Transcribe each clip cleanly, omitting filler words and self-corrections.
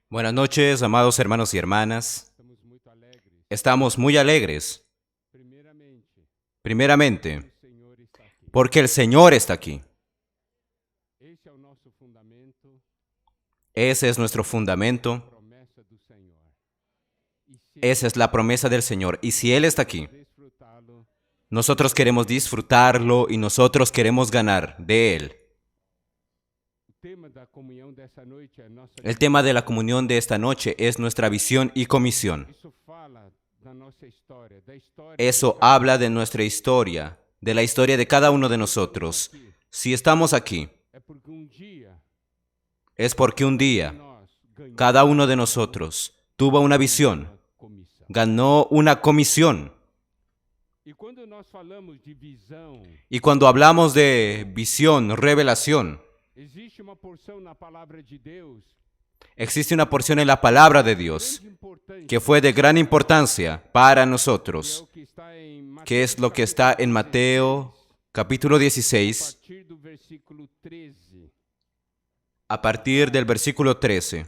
Buenas noches, amados hermanos y hermanas. Estamos muy alegres, primeramente, porque el Señor está aquí. Ese es nuestro fundamento. Esa es la promesa del Señor. Y si Él está aquí, nosotros queremos disfrutarlo y nosotros queremos ganar de Él. El tema de la comunión de esta noche es nuestra visión y comisión. Eso habla de nuestra historia, de la historia de cada uno de nosotros. Si estamos aquí, es porque un día cada uno de nosotros tuvo una visión, ganó una comisión. Y cuando hablamos de visión, revelación, existe una porción en la palabra de Dios que fue de gran importancia para nosotros, que es lo que está en Mateo capítulo 16, a partir del versículo 13.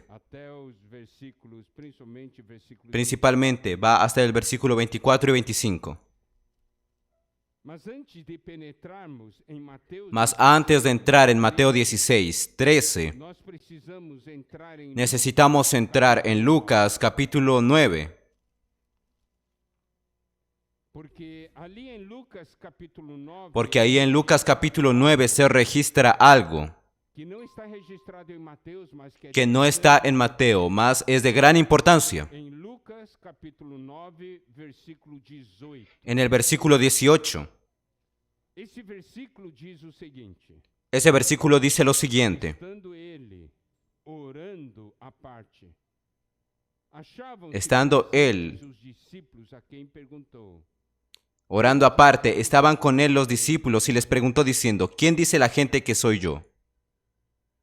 Principalmente va hasta el versículo 24 y 25. Mas antes de entrar en Mateo 16, 13, necesitamos entrar en Lucas capítulo 9. Porque ahí en Lucas capítulo 9 se registra algo que no está en Mateo, mas es de gran importancia. En el versículo 18, ese versículo dice lo siguiente: estando él orando aparte, estaban con él los discípulos y les preguntó diciendo: ¿quién dice la gente que soy yo?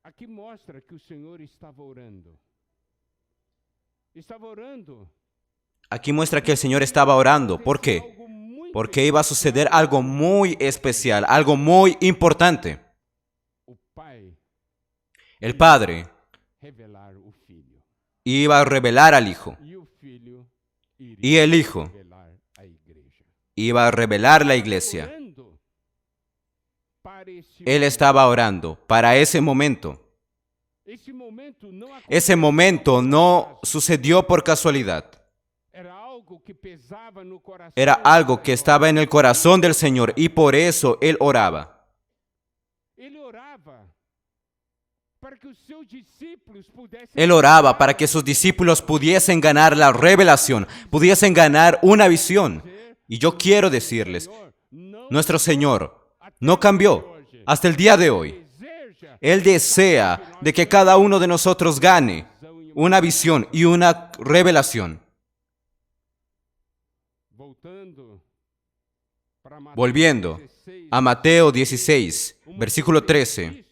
Aquí muestra que el Señor estaba orando. Aquí muestra que el Señor estaba orando. ¿Por qué? Porque iba a suceder algo muy especial, algo muy importante. El Padre iba a revelar al Hijo. Y el Hijo iba a revelar la iglesia. Él estaba orando para ese momento. Ese momento no sucedió por casualidad. Era algo que estaba en el corazón del Señor y por eso Él oraba. Él oraba para que sus discípulos pudiesen ganar la revelación, pudiesen ganar una visión. Y yo quiero decirles, nuestro Señor no cambió hasta el día de hoy. Él desea de que cada uno de nosotros gane una visión y una revelación. Volviendo a Mateo 16, versículo 13.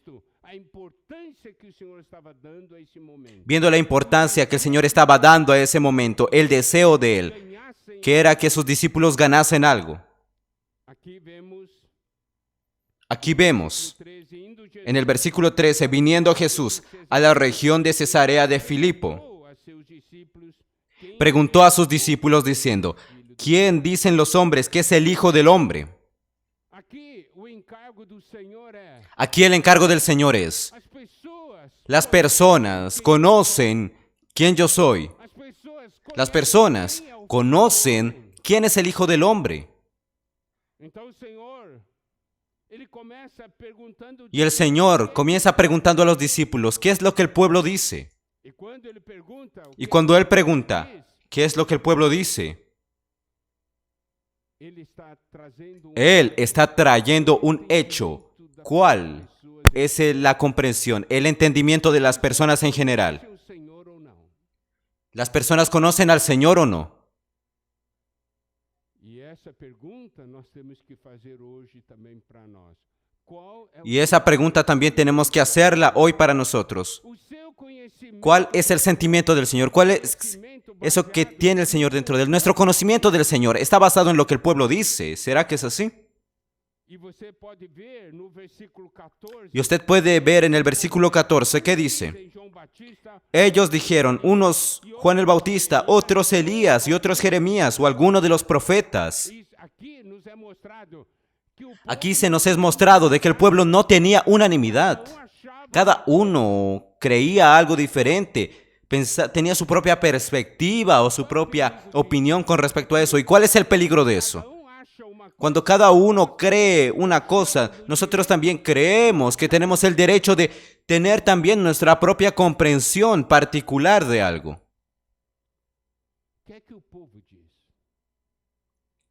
Viendo la importancia que el Señor estaba dando a ese momento, el deseo de Él, que era que sus discípulos ganasen algo. Aquí vemos, en el versículo 13, viniendo Jesús a la región de Cesarea de Filipo, preguntó a sus discípulos diciendo: ¿quién dicen los hombres que es el Hijo del Hombre? Aquí el encargo del Señor es: las personas conocen quién yo soy. Las personas conocen quién es el Hijo del Hombre. Y el Señor comienza preguntando a los discípulos: ¿qué es lo que el pueblo dice? Y cuando Él pregunta: ¿qué es lo que el pueblo dice? Él está trayendo un hecho. ¿Cuál es la comprensión, el entendimiento de las personas en general? ¿Las personas conocen al Señor o no? Y esa pregunta también tenemos que hacerla hoy para nosotros. ¿Cuál es el sentimiento del Señor? ¿Cuál es eso que tiene el Señor dentro de él? Nuestro conocimiento del Señor está basado en lo que el pueblo dice. ¿Será que es así? Y usted puede ver en el versículo 14, ¿qué dice? Ellos dijeron, unos Juan el Bautista, otros Elías y otros Jeremías o alguno de los profetas. Aquí se nos es mostrado de que el pueblo no tenía unanimidad. Cada uno creía algo diferente, tenía su propia perspectiva o su propia opinión con respecto a eso. ¿Y cuál es el peligro de eso? Cuando cada uno cree una cosa, nosotros también creemos que tenemos el derecho de tener también nuestra propia comprensión particular de algo.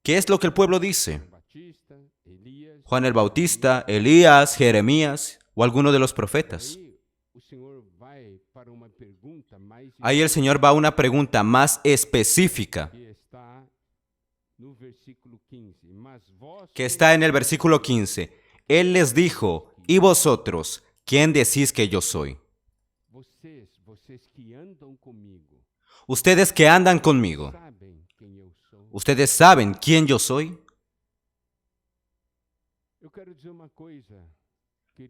¿Qué es lo que el pueblo dice? Juan el Bautista, Elías, Jeremías o alguno de los profetas. Ahí el Señor va a una pregunta más específica, que está en el versículo 15. Él les dijo, ¿y vosotros, quién decís que yo soy? Ustedes que andan conmigo, ¿ustedes saben quién yo soy?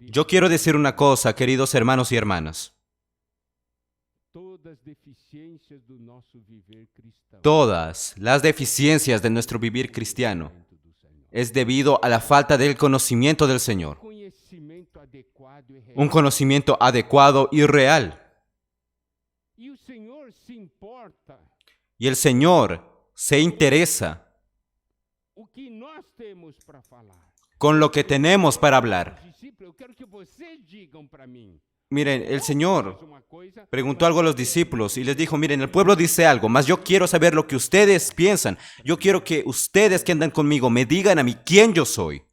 Yo quiero decir una cosa, queridos hermanos y hermanas. Todas las deficiencias de nuestro vivir cristiano es debido a la falta del conocimiento del Señor. Un conocimiento adecuado y real. Y el Señor se interesa con lo que tenemos para hablar. Miren, el Señor preguntó algo a los discípulos y les dijo, miren, el pueblo dice algo, mas yo quiero saber lo que ustedes piensan. Yo quiero que ustedes que andan conmigo me digan a mí quién yo soy.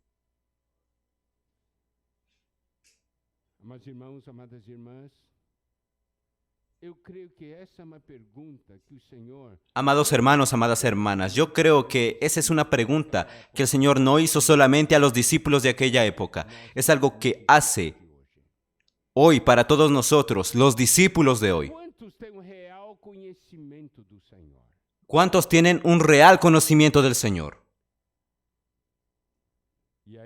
Amados hermanos, amadas hermanas, yo creo que esa es una pregunta que el Señor no hizo solamente a los discípulos de aquella época. Es algo que hace hoy para todos nosotros, los discípulos de hoy. ¿Cuántos tienen un real conocimiento del Señor? Y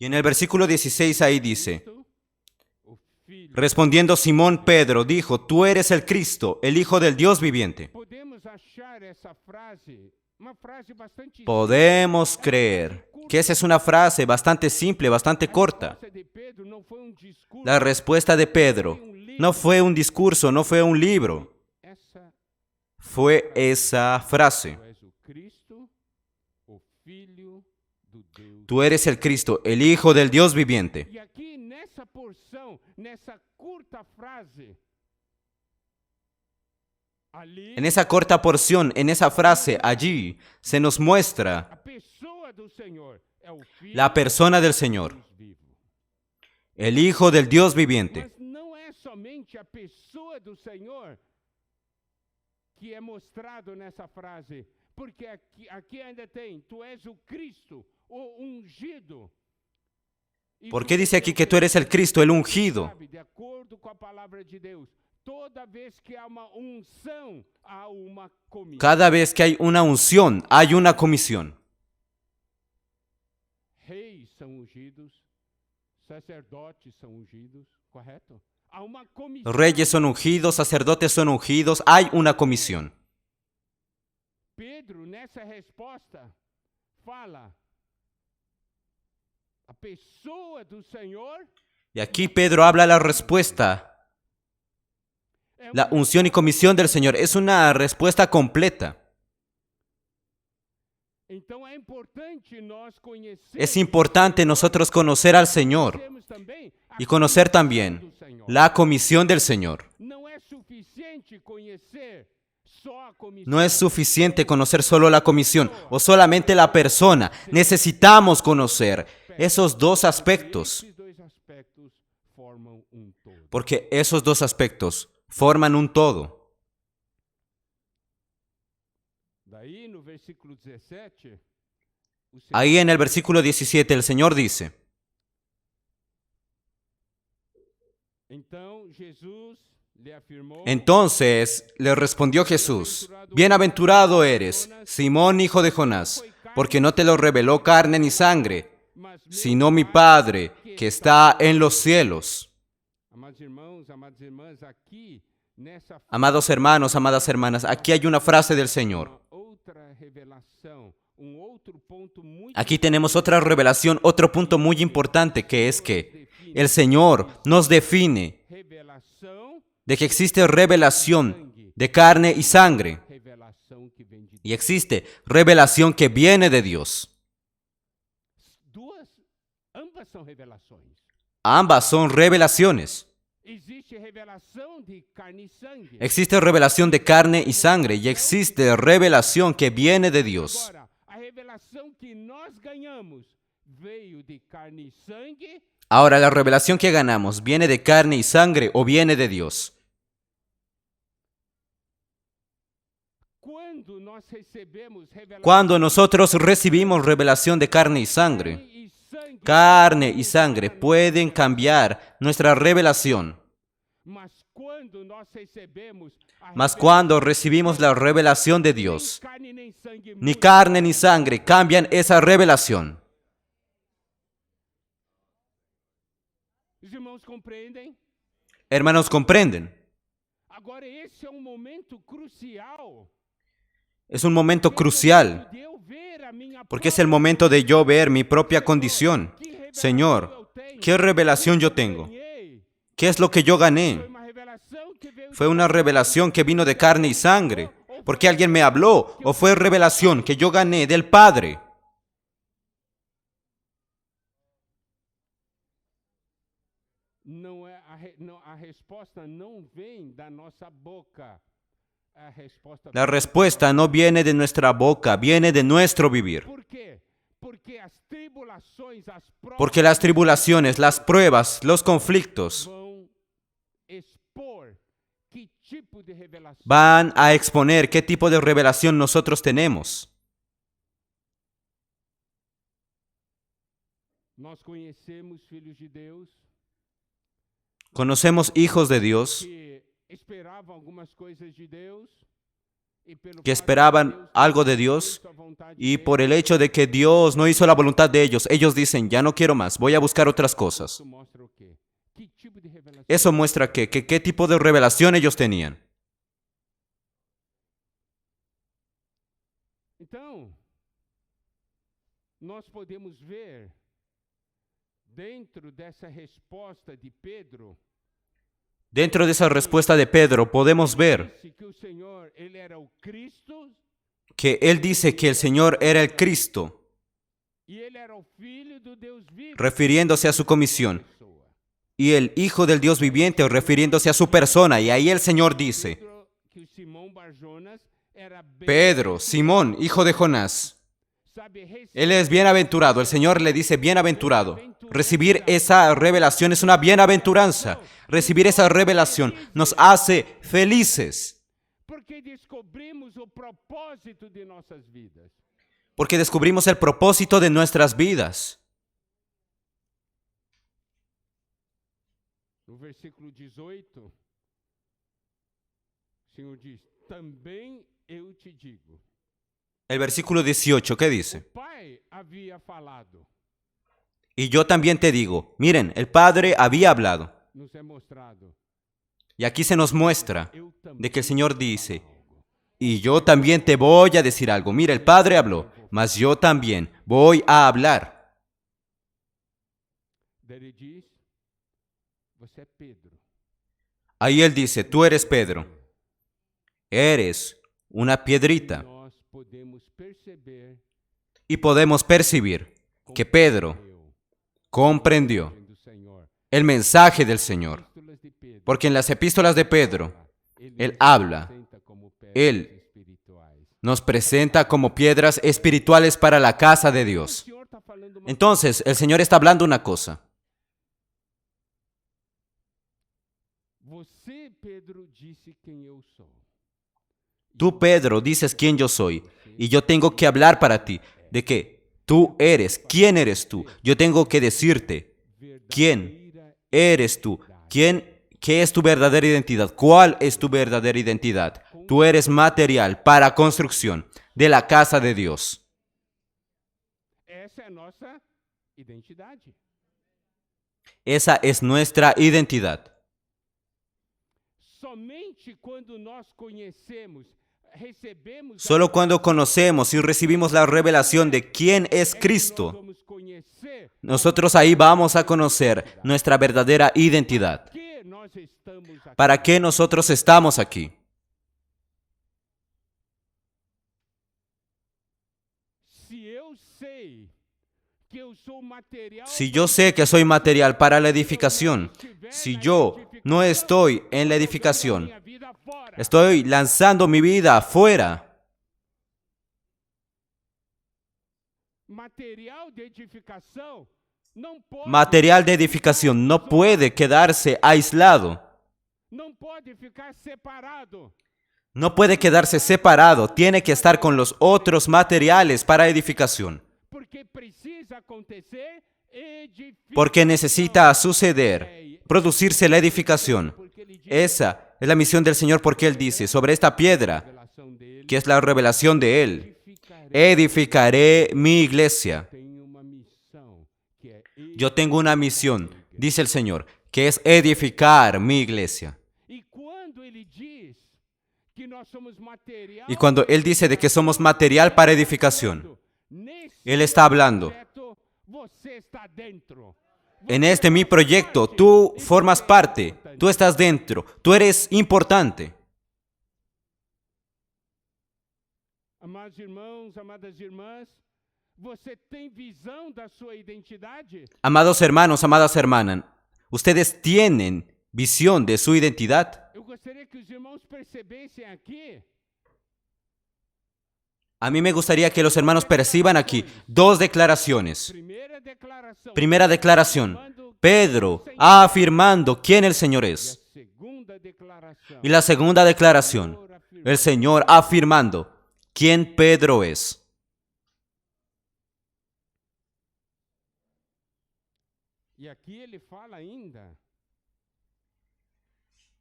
en el versículo 16 ahí dice, respondiendo Simón Pedro, dijo, tú eres el Cristo, el Hijo del Dios viviente. Podemos creer que esa es una frase bastante simple, bastante corta. La respuesta de Pedro no fue un discurso, no fue un libro. Fue esa frase. Tú eres el Cristo, el Hijo del Dios viviente. En esa corta porción, en esa frase, allí se nos muestra la persona del Señor, el Hijo del Dios viviente. ¿Por qué dice aquí que tú eres el Cristo, el ungido? Cada vez que hay una unción, hay una comisión. Reyes son ungidos, sacerdotes son ungidos, hay una comisión. Pedro, nessa resposta, fala: a pessoa do Senhor. Y aquí Pedro habla la respuesta. La unción y comisión del Señor es una respuesta completa. Es importante nosotros conocer al Señor y conocer también la comisión del Señor. No es suficiente conocer solo la comisión o solamente la persona. Necesitamos conocer esos dos aspectos, porque esos dos aspectos forman un todo. Ahí en el versículo 17 el Señor dice, lhe afirmou: Entonces le respondió Jesús: Bienaventurado eres, Simón, hijo de Jonás, porque no te lo reveló carne ni sangre, mas meu sino mi Pai Padre que está en los cielos. Amados irmãos, amadas irmãs, aqui nessa Amados hermanos, amadas hermanas, aquí hay una frase del Señor. uma outra revelação, outro ponto muito Aquí tenemos otra revelación, otro punto muy importante, que es que el Señor nos define revelação, de que existe revelación de carne y sangre revelação que vem de Deus. y existe revelación que viene de Dios. Ambas são revelações. Ambas son revelaciones. Existe revelação de carne e sangue. Existe revelación de carne y sangre y existe revelación que viene de Dios. Agora, a revelação que nós ganhamos veio de carne e sangue. Ahora, la revelación que ganamos, ¿viene de carne y sangre o viene de Dios? Quando nós recebemos revelação Cuando nosotros recibimos revelación de carne y sangre, e sangue, carne y sangre pueden cambiar nuestra revelación. mas quando nós recebemos a Mas cuando recibimos la revelación de Dios, carne nem sangue ni muda. carne ni sangre cambian esa revelación. Os irmãos compreendem? Hermanos, ¿comprenden? Agora esse é um momento crucial. Es un momento crucial, De eu ver a minha porque es el momento de yo ver mi propia condición. Señor, ¿qué revelación yo tengo? ganhei. ¿Qué es lo que yo gané? Foi uma revelação que veio ¿Fue una revelación que vino de carne y sangre? ¿Porque alguien me habló? ¿O fue revelación que yo gané del Padre? Não é a resposta não vem da nossa boca. A resposta La respuesta no viene de nuestra boca, viene de nuestro vivir. Por quê? Porque as tribulações, as provas Porque las tribulaciones, las pruebas, los conflictos vão expor que tipo de revelação van a exponer qué tipo de revelación nosotros tenemos. nós conhecemos filhos de Deus Conocemos hijos de Dios que esperavam algumas coisas de Deus e pelo que fato esperaban de Deus algo de não Dios ter feito a vontade y dele, por el hecho de que Dios no hizo la voluntad de ellos dicen, ya no quiero más, voy a buscar otras cosas. isso mostra o quê? Que tipo de revelação? Eso muestra que qué tipo de revelación ellos tenían. Então, nós podemos ver dentro dessa resposta de Pedro, Dentro de esa respuesta de Pedro podemos ver disse que o Senhor, ele era o Cristo que él dice que el Señor era el Cristo, e ele era o Filho do Deus vivo. refiriéndose a su comisión, Pessoa. y el Hijo del Dios viviente, refiriéndose a su persona. Y ahí el Señor dice, Pedro, que o Simão Barjonas era bem- Pedro, Simón, hijo de Jonás, sabe, él es bienaventurado. El Señor le dice bienaventurado. Recibir esa revelación es una bienaventuranza. Recibir esa revelación nos hace felices, porque descobrimos o propósito de nossas vidas. porque descubrimos el propósito de nuestras vidas. No versículo 18, o Senhor diz: também eu te digo. El versículo 18, ¿qué dice? O Pai havia falado, Y yo también te digo, miren, el Padre había hablado. nos é mostrado. Y aquí se nos muestra Eu também de que el Señor vou dice, falar algo. y yo también te voy a decir algo. Mira, el Padre habló, mas yo también voy a hablar. Daí ele diz: você é Pedro. Ahí Él dice, tú eres Pedro, eres una piedrita. Nós podemos perceber Y podemos percibir que Pedro eu, comprendió do Senhor. el mensaje del Señor. Epístolas de Pedro, Porque en las epístolas de Pedro, ele él nos habla, apresenta como pedras él espirituais. nos presenta como piedras espirituales para la casa de O Dios. Senhor está falando uma Entonces, el Señor está hablando una cosa. Você, Pedro, disse quem eu sou. Tú, Pedro, dices quién yo soy. Y yo tengo que hablar para ti de que tú eres. ¿Quién eres tú? Yo tengo que decirte quién Verdadeira eres tú. ¿Quién ¿Qué es tu verdadera identidad? ¿Cuál es tu verdadera identidad? Tú eres material para construcción de la casa de Dios. Essa é a nossa identidade. Esa es nuestra identidad. Somente quando nós conhecemos, recebemos Solo cuando conocemos y recibimos la revelación de quién es nós Cristo, vamos conhecer nosotros ahí vamos a conocer nuestra verdadera identidad. que nós estamos aqui. ¿Para qué nosotros estamos aquí? Se eu sei que eu sou material, Si yo sé que soy material para la edificación, si yo no estoy en la edificación, minha vida fora. estoy lanzando mi vida afuera. Material de edificação não pode, Material de edificación no puede quedarse aislado, não pode ficar separado. no puede quedarse separado, tiene que estar con los otros materiales para edificación, Porque precisa acontecer edificação. porque necesita suceder, producirse la edificación. Porque ele diz Esa es la misión del Señor, porque Él dice, sobre esta a piedra, revelação dele, que es la revelación de Él, edificarei. edificaré mi iglesia. Tenho uma missão que é Yo tengo una misión, dice el Señor, que es edificar mi iglesia. E quando ele diz que nós somos material, Y cuando Él dice de que somos material para edificación, nesse Él está hablando. projeto, você está dentro. En este mi proyecto, tú formas parte, tú estás dentro, tú eres importante. Amados irmãos, amadas irmãs, você tem visão da sua identidade? Amados hermanos, amadas hermanas, ¿ustedes tienen visión de su identidad? Eu gostaria que os irmãos percebessem aqui A mí me gustaría que los hermanos perciban aquí dos declaraciones. primeira declaração. Primera declaración, afirmando Pedro quem o Senhor afirmando quién el Señor é. es. E a segunda declaração. Y la segunda declaración, el Señor afirmando quién Pedro es. E aqui ele fala ainda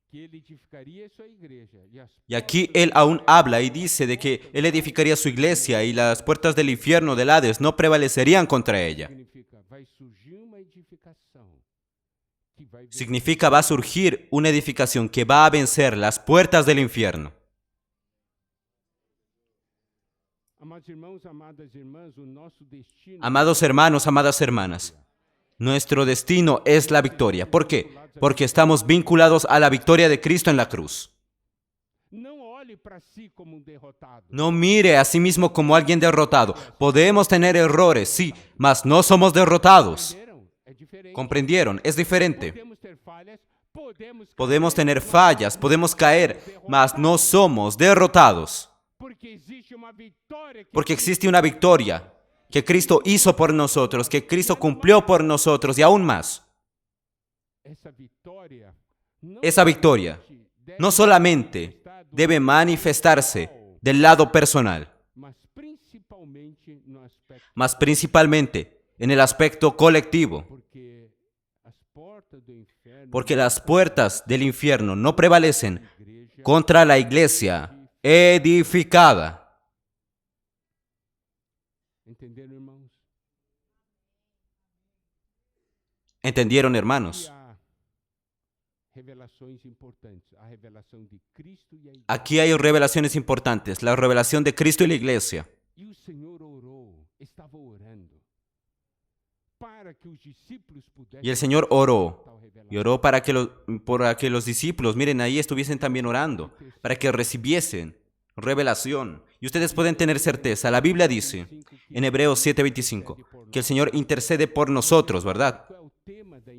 que ele edificaria sua igreja. Y aquí Él aún habla y dice de que Él edificaría su iglesia y las puertas del infierno del Hades no prevalecerían contra ella. Significa, vai surgir uma edificação que vai Significa va a surgir una edificación que va a vencer las puertas del infierno. Amados irmãos, amadas irmãs, o nosso destino Amados hermanos, amadas hermanas, nuestro destino es la victoria. ¿Por qué? Porque estamos vinculados a la victoria de Cristo en la cruz. não olhe para si como derrotado. No mire a sí mismo como alguien derrotado. Podemos tener errores, sí, mas no somos derrotados. Entenderam? É diferente. ¿Comprendieron? Es diferente. Podemos ter falhas, Podemos tener fallas, podemos caer, mas no somos derrotados. porque existe uma vitória que Porque existe una victoria que Cristo hizo por nosotros, que Cristo cumplió por nosotros y aún más. essa vitória não Esa victoria deve no solamente debe manifestarse del lado personal, mas principalmente no aspecto mas principalmente en el aspecto colectivo, porque as portas do inferno porque las puertas del infierno no prevalecen igreja contra la iglesia edificada. entenderam, irmãos? ¿Entendieron, E hermanos? há revelações importantes, a revelação de Cristo e a igreja. Aquí hay revelaciones importantes, la revelación de Cristo y la iglesia. E o Senhor orou, estava orando para que os discípulos pudessem Y el Señor oró. tal revelação. Y oró para que los discípulos, miren, ahí estuviesen también orando, para que recibiesen revelación. Y ustedes pueden tener certeza. La Biblia dice, en Hebreos 7:25, que el Señor intercede por nosotros, ¿verdad? Qual é o tema da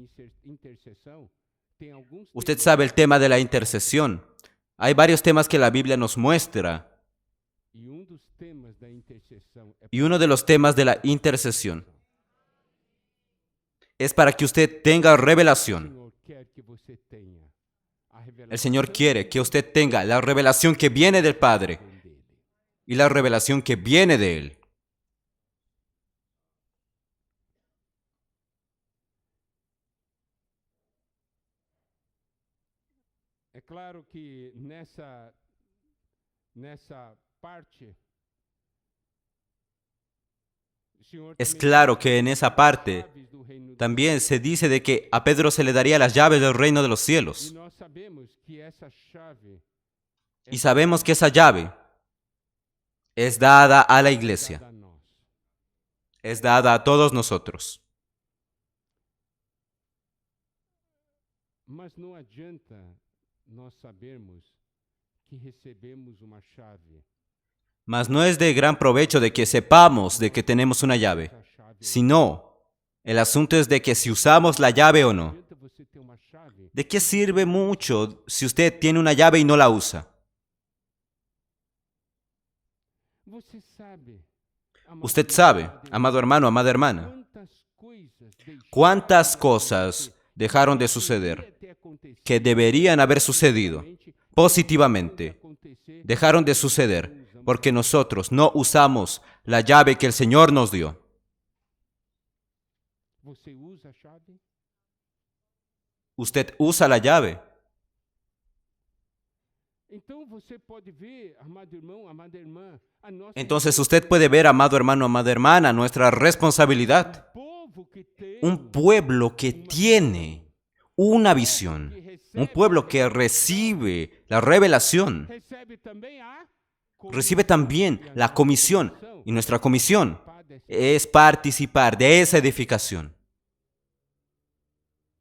intercessão? Tem alguns Usted sabe el tema de la intercesión. Hay varios temas que la Biblia nos muestra. e dos temas da intercessão é Y uno de los temas de la intercesión es para que usted tenga revelación. Senhor quer que você tenha a revelação El Señor quiere que usted tenga la revelación que viene del Padre dele. y la revelación que viene de Él. É claro que nessa parte, o Senhor Es também claro que en esa parte chaves do reino dos también se dice de que a Pedro se le daría las llaves del reino de los E cielos. nós sabemos que essa chave Y sabemos que esa llave es dada a la iglesia, dada a nós. es dada a todos nosotros. Mas não adianta nós sabermos que recebemos uma chave. Mas no es de gran provecho de que sepamos de que tenemos una llave, Essa chave sino el asunto es de que si usamos la llave o no. adianta você ter uma chave. ¿De qué sirve mucho si usted tiene una llave y no la usa? Você sabe, amado Usted irmão, sabe, amada irmã, amado hermano, amada hermana, quantas coisas deixaram cuántas cosas dejaron de suceder deveria ter acontecido que deberían haber sucedido positivamente. acontecer. Dejaron de suceder porque nosotros no usamos la llave que el Señor nos dio. Você usa a chave? Usted usa la llave. Então você pode ver, amado irmão, amada irmã, a nossa Entonces usted puede ver, amado hermano, amada hermana, nuestra responsabilidad. povo que tem Un pueblo que tiene una visión, un pueblo que recibe la revelación, recebe também a recibe también la comisión. Y nuestra comisión es participar de esa edificación.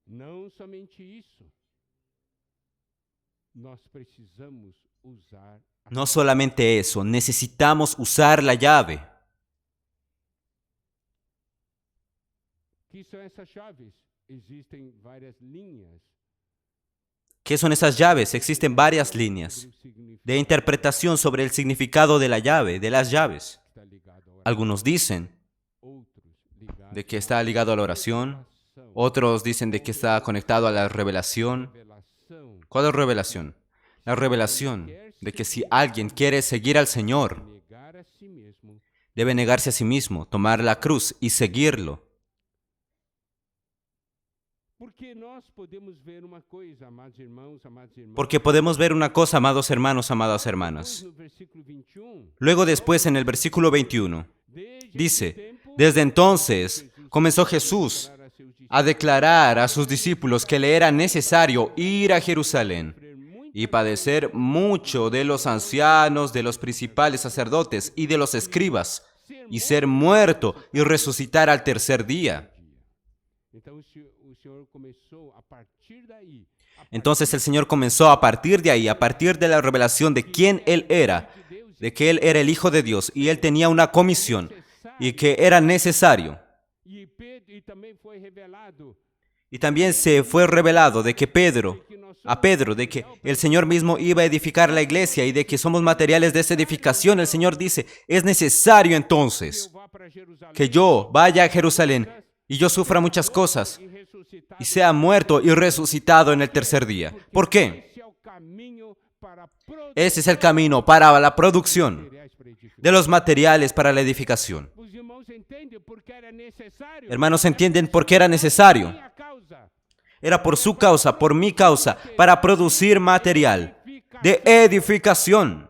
Não somente isso. Nós precisamos usar a No solamente eso, necesitamos usar la llave. que são essas chaves. Existem várias linhas ¿Qué son esas llaves? Existen varias líneas do significado de interpretación sobre el significado de la llave, de las llaves. que está ligado à oração, Algunos dicen outros ligados de que está ligado a la oración, otros dicen de que está conectado a la revelación. revelação. ¿Cuál es revelación? La revelación de que si alguien quiere seguir al Señor, Negar a si mesmo. debe negarse a sí mismo, tomar la cruz y seguirlo. Porque nós podemos ver uma coisa, amados irmãos, amadas irmãs. Porque podemos ver una cosa, amados hermanos, amadas hermanas. No versículo 21, Luego después en el versículo 21 desde dice, esse tempo, desde entonces comenzó Jesús declarar a seus discípulos, a declarar a sus discípulos que le era necesario ir a Jerusalén sofrer muito y padecer mucho de los ancianos, de los principales sacerdotes y de los escribas, y ser muerto y resucitar al tercer día. Então o Senhor começou a partir daí, Entonces el Señor comenzó a partir de ahí, a partir de la revelación de quién Él era, de que Él era el Hijo de Dios y Él tenía una comisión y que era necesario. e também foi revelado Y también se fue revelado de que a Pedro, de que el Señor mismo iba a edificar la iglesia y de que somos materiales de esa edificación. El Señor dice, es necesario entonces vá para Jerusalém que yo vaya a Jerusalén y yo sufra muchas cosas e ressuscitar. y sea muerto y resucitado en el tercer día. ¿Por qué? Esse é o caminho para produzir Ese es el camino para la producción materiais para edificar. de los materiales para la edificación. Os irmãos entendem porque era necessário. Hermanos, ¿entienden por qué era necesario? Minha causa. Era por su causa, por mi causa, para producir material de edificación.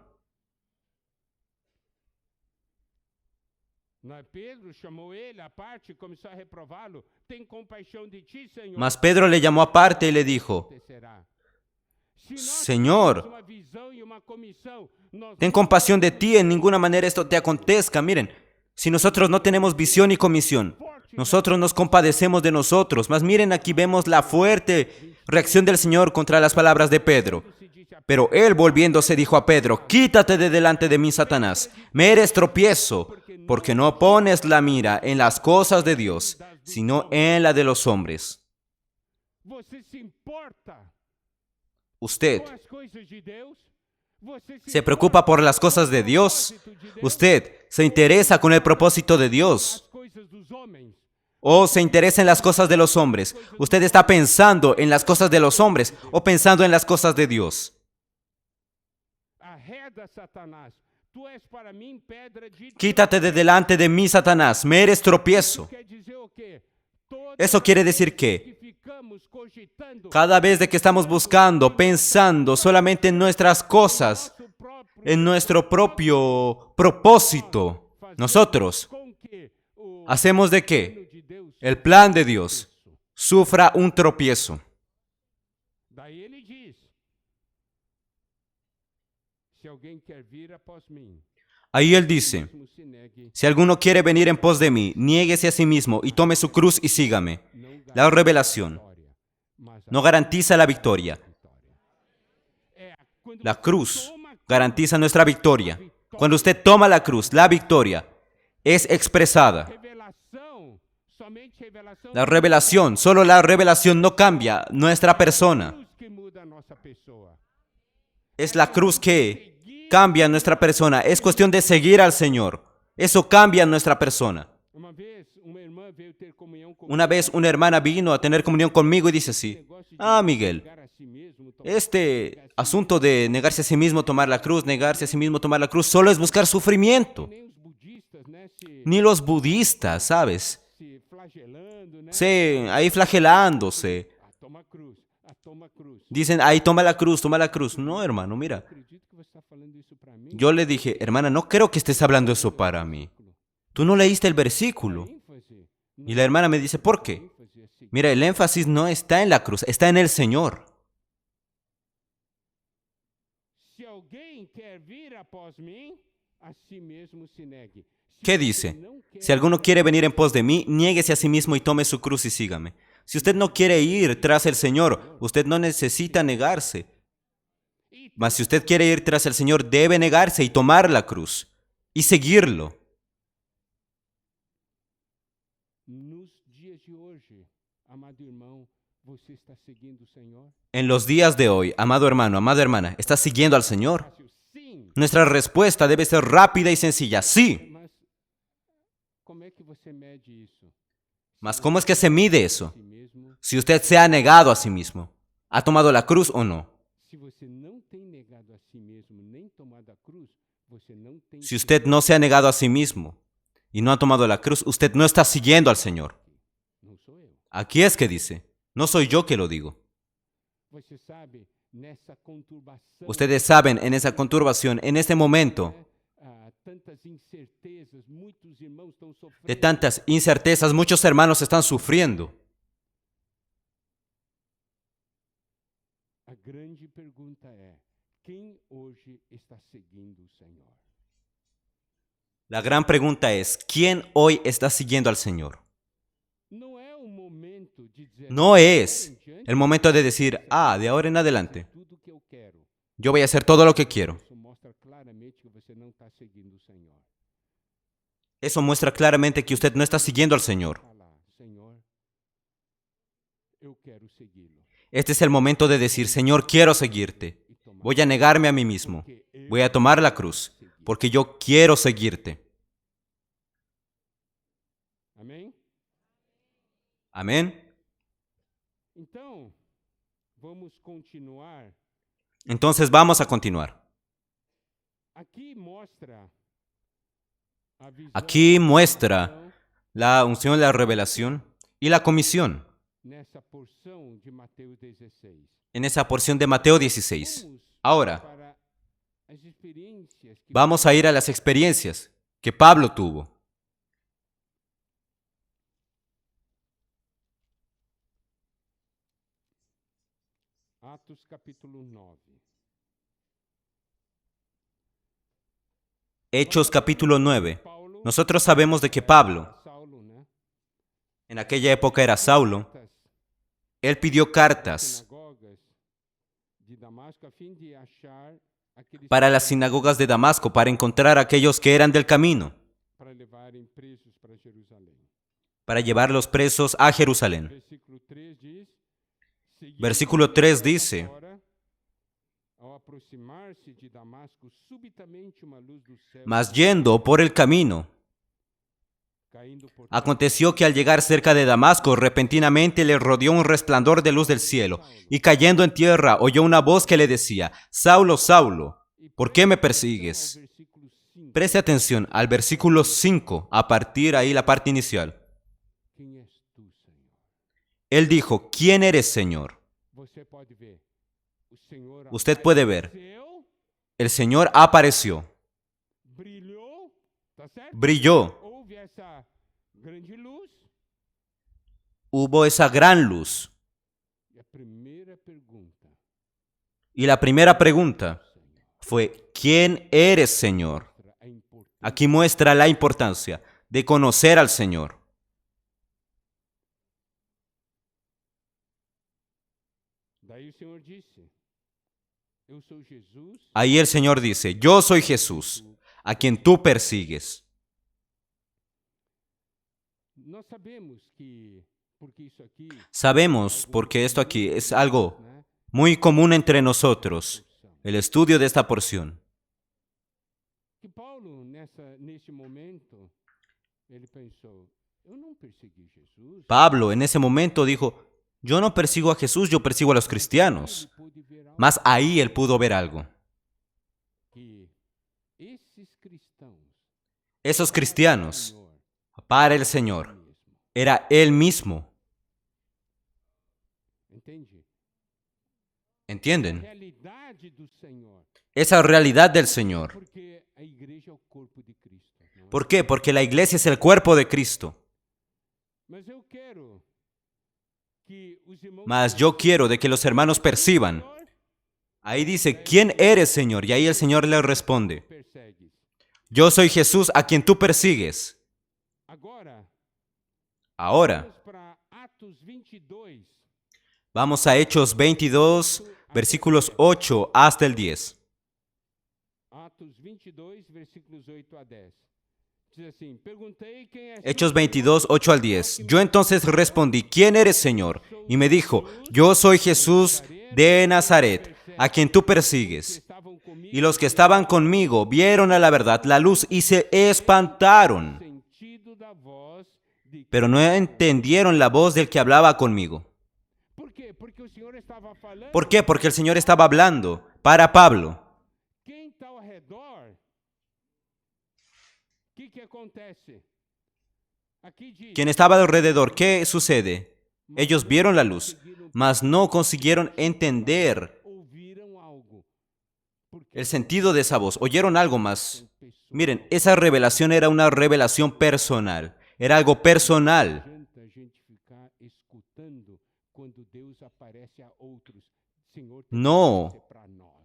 Pedro chamou ele à parte e começou a reprová-lo. Tem compaixão de ti, Senhor. Mas Pedro le llamó aparte y le dijo, Acontecerá. Se nós Señor, tivermos uma visão e uma comissão, nós ten compasión de ti, en ninguna manera esto te acontezca. Miren, si nosotros no tenemos visión y comisión, nosotros nos compadecemos de nosotros. Mas miren, aquí vemos la fuerte reacción del Señor contra las palabras de Pedro. se disse a Pero él volviéndose dijo a Pedro, quítate de delante de mí, Satanás, me eres tropiezo, porque no pones la mira en las cosas de Dios, sino en la de los hombres. você se importa Usted com as coisas de Deus? Você se preocupa por las cosas de Dios. Usted se interesa con el propósito de Dios. As coisas dos homens. O se interesa en las cosas de los hombres. Usted está pensando en las cosas de los hombres o pensando en las cosas de Dios. Arreda, Satanás. Tu és para mim pedra de Quítate de delante de mí, Satanás, me eres tropiezo. Quer dizer o quê? Eso quiere decir que cada vez de que estamos buscando, pensando solamente en nuestras cosas, en nuestro propio propósito, nosotros hacemos de que el plan de Dios sufra un tropiezo. Daí ele diz: se alguém quer vir após mim, Ahí él dice, mesmo se negue, si alguno quiere venir en pos de mí, niéguese a sí mismo y tome su cruz y sígame. La revelación vitória, mas a no garantiza la victoria. vitória. Quando La você cruz toma garantiza nuestra victoria. Cuando usted toma la cruz, la victoria es expresada. revelação, somente revelação, La revelación, solo la revelación no cambia nuestra persona. cruz que muda a nossa pessoa. Es la cruz que cambia nuestra persona. Es cuestión de seguir al Señor. Eso cambia nuestra persona. Uma vez, uma irmã veio ter comunhão comigo. Una vez una hermana vino a tener comunión conmigo y dice así, Miguel, Negar a si mesmo, este asunto de negarse a sí mismo, tomar la cruz, negarse a sí mismo, tomar la cruz, solo es buscar sufrimiento. nem os budistas, né, Ni los budistas, ¿sabes? se flagelando, né? Se, ahí flagelándose. Toma cruz, toma cruz. Dicen, ahí toma la cruz, toma la cruz. No, hermano, mira. Acredito que você está falando isso para mim. Yo le dije, hermana, no creo que estés hablando eso para mí. Tú no leíste el versículo. ênfase, Y la hermana me dice, ¿por qué? ênfase é seguir. Mira, el énfasis no está en la cruz, está en el Señor. Se alguém quer vir após mim, a si mesmo se negue. Se ¿Qué você dice? não quer Si alguno quiere venir en pos de mí, niéguese a sí mismo y tome su cruz y sígame. Si usted no quiere ir tras el Señor, usted no necesita negarse. Mas si usted quiere ir tras el Señor, debe negarse y tomar la cruz y seguirlo. nos dias de hoje, amado irmão, você está seguindo o Senhor? En los días de hoy, amado hermano, amada hermana, ¿estás siguiendo al Señor? Fácil, sim, Nuestra respuesta debe ser rápida y sencilla, sí. mas como é que você mede isso? Mas ¿cómo es que se mide eso? Si mesmo, Si usted se ha negado a sí mismo, ¿ha tomado la cruz o no? se você não tem negado a si mesmo nem tomado a cruz, você não tem Si usted no se ha negado a sí mismo y no ha tomado la cruz, usted no está siguiendo al Señor. não sou eu. Aquí es que dice, no soy yo que lo digo. Você sabe, nessa conturbação, Ustedes saben, en esa conturbación, en este momento, tantas incertezas, muitos irmãos estão sofrendo. de tantas incertezas, muchos hermanos están sufriendo. A grande pergunta é: quem hoje está seguindo o Senhor? La gran pregunta es, ¿quién hoy está siguiendo al Señor? Não é o momento de dizer No es "Agora em diante, el momento de decir, de ahora en adelante, tudo que eu quero". yo voy a hacer todo lo que quiero. Isso mostra claramente que você não está seguindo o Senhor. Eso muestra claramente que usted no está siguiendo al Señor. Falar, Senhor, eu quero segui-lo. Este es el momento de decir, Señor, quiero seguirte. E tomar Voy a negarme a mí mismo. porque eu Voy a tomar la cruz, porque yo quiero seguirte. Amém? Amén. Então, vamos continuar. Entonces vamos a continuar. Aqui mostra a visão Aquí da muestra visão la unción, la revelación y la comisión nessa porção de Mateus 16. en esa porción de Mateo 16. Vamos Ahora, para as experiências que vamos a ir a las experiencias que Pablo tuvo. Atos capítulo 9. Hechos capítulo 9. Paulo, Nosotros sabemos de que Pablo, Saulo, né? en aquella época era Saulo, él pidió cartas Sinagogas de Damasco a fim de achar aqueles para las sinagogas de Damasco para encontrar a aquellos que eran del camino, para levarem presos para Jerusalém. para llevarlos presos a Jerusalén. Versículo 3 diz: "Seguindo Versículo 3 dice, agora, ao aproximar-se de Damasco, subitamente uma luz do céu, mas yendo por el camino, caindo por aconteció que al llegar cerca de Damasco, repentinamente le rodeó un resplandor de luz del cielo, y cayendo en tierra oyó una voz que le decía, Saulo, Saulo, ¿por qué me persigues? versículo 5. Preste atención al versículo 5, a partir ahí la parte inicial. Quem és tu, Senhor? Él dijo, ¿quién eres, Señor? Você pode ver. O Senhor Usted puede ver, apareceu, el Señor apareció, brilhou, tá certo? brilló, Houve essa grande luz. hubo esa gran luz. E a primeira pergunta, Y la primera pregunta fue, ¿quién eres, Señor? a importância. Aquí muestra la importancia de conocer al Señor. Daí o Senhor disse: Eu sou Jesus. Ahí el Señor dice, yo soy Jesús, a quien tú persigues. Nós sabemos que, porque isso aqui, Sabemos, porque esto aquí es algo né? muy común entre nosotros, el estudio de esta porción. Que Paulo, nesse momento, ele pensou: eu não persegui Jesus. Pablo en ese momento dijo, yo no persigo a Jesús, yo persigo a los cristianos. Ele pôde ver algo Mas ahí él pudo ver algo. que esses cristãos, Esos cristianos, Senhor, para el Señor, mesmo, era Él mismo. entende? A ¿Entienden? realidade do Senhor, Esa realidad del Señor. porque a igreja é o corpo de Cristo. Não é? ¿Por qué? Porque la iglesia es el cuerpo de Cristo. Mas eu quero que os irmãos Mas yo quiero de que los hermanos perciban. Ahí dice, ¿quién eres, Señor? Y ahí el Señor le responde, persegues. yo soy Jesús a quien tú persigues. Agora, Ahora, vamos para Atos 22. vamos a Hechos 22, versículos 8 hasta el 10. Atos 22, versículos 8 a 10. Diz assim: Perguntei quem é Hechos 22, 8 al 10. Yo entonces respondí, ¿quién eres, Señor? Y me dijo, yo soy Jesús de Nazaret, a quien tú persigues. estavam comigo. Y los que estaban conmigo vieron a la verdad la luz y se espantaron, Sentido da voz de pero no entendieron la voz del que hablaba conmigo. Por quê? Porque o Senhor estava falando. ¿Por qué? Porque el Señor estaba hablando para Pablo. Quem está ao redor? O que acontece? Aqui diz: Quien estaba alrededor, ¿qué sucede? Ellos vieron la luz, mas no consiguieron entender ouviram algo. Porque el sentido de esa voz. Oyeron algo más. pessoas Miren, esa revelación era una revelación personal. Era algo personal. adianta a gente ficar escutando quando Deus aparece a outros. Senhor, tem No. que para nós.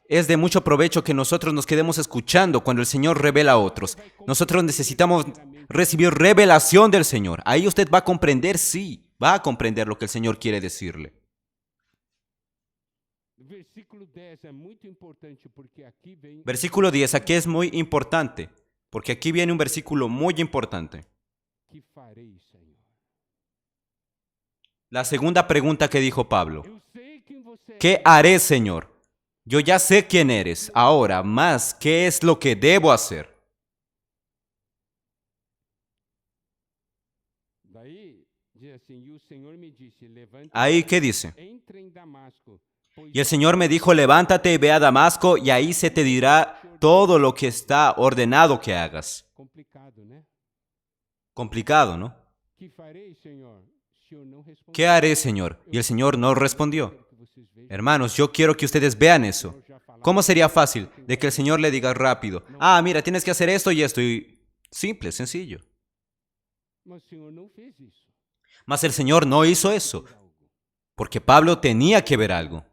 Es de mucho provecho que nosotros nos quedemos escuchando cuando el Señor revela a otros. Nosotros necesitamos recibir revelación del Señor. Ahí usted va a comprender, sí, va a comprender lo que el Señor quiere decirle. Versículo 10 é muito importante porque aqui vem Versículo 10, aquí es muy importante, porque aquí viene un versículo muy importante. que farei, Senhor. La segunda pregunta que dijo Pablo. Eu sei quem você é. ¿Qué haré, Señor? Yo ya sé quién eres. Ahora, más, ¿qué es lo que debo hacer? Daí diz assim: e o Senhor me disse: levante, Ahí, ¿qué dice? entre em Damasco. Pois Y el Señor me dijo, levántate y ve a Damasco y ahí se te dirá todo lo que está ordenado que hagas. complicado, né? Complicado, ¿no? Que farei, Senhor? Se eu não responder. ¿Qué haré, Señor? Y el Señor no respondió. Quero que vocês vejam. Hermanos, yo quiero que ustedes vean eso. Eu já falava, ¿Cómo sería fácil de que el Señor le diga rápido, ah, mira, tienes que hacer esto y esto? Y simple, sencillo. mas o Senhor não fez isso. Mas el Señor no hizo eso, Ver algo. porque Pablo tenía que ver algo.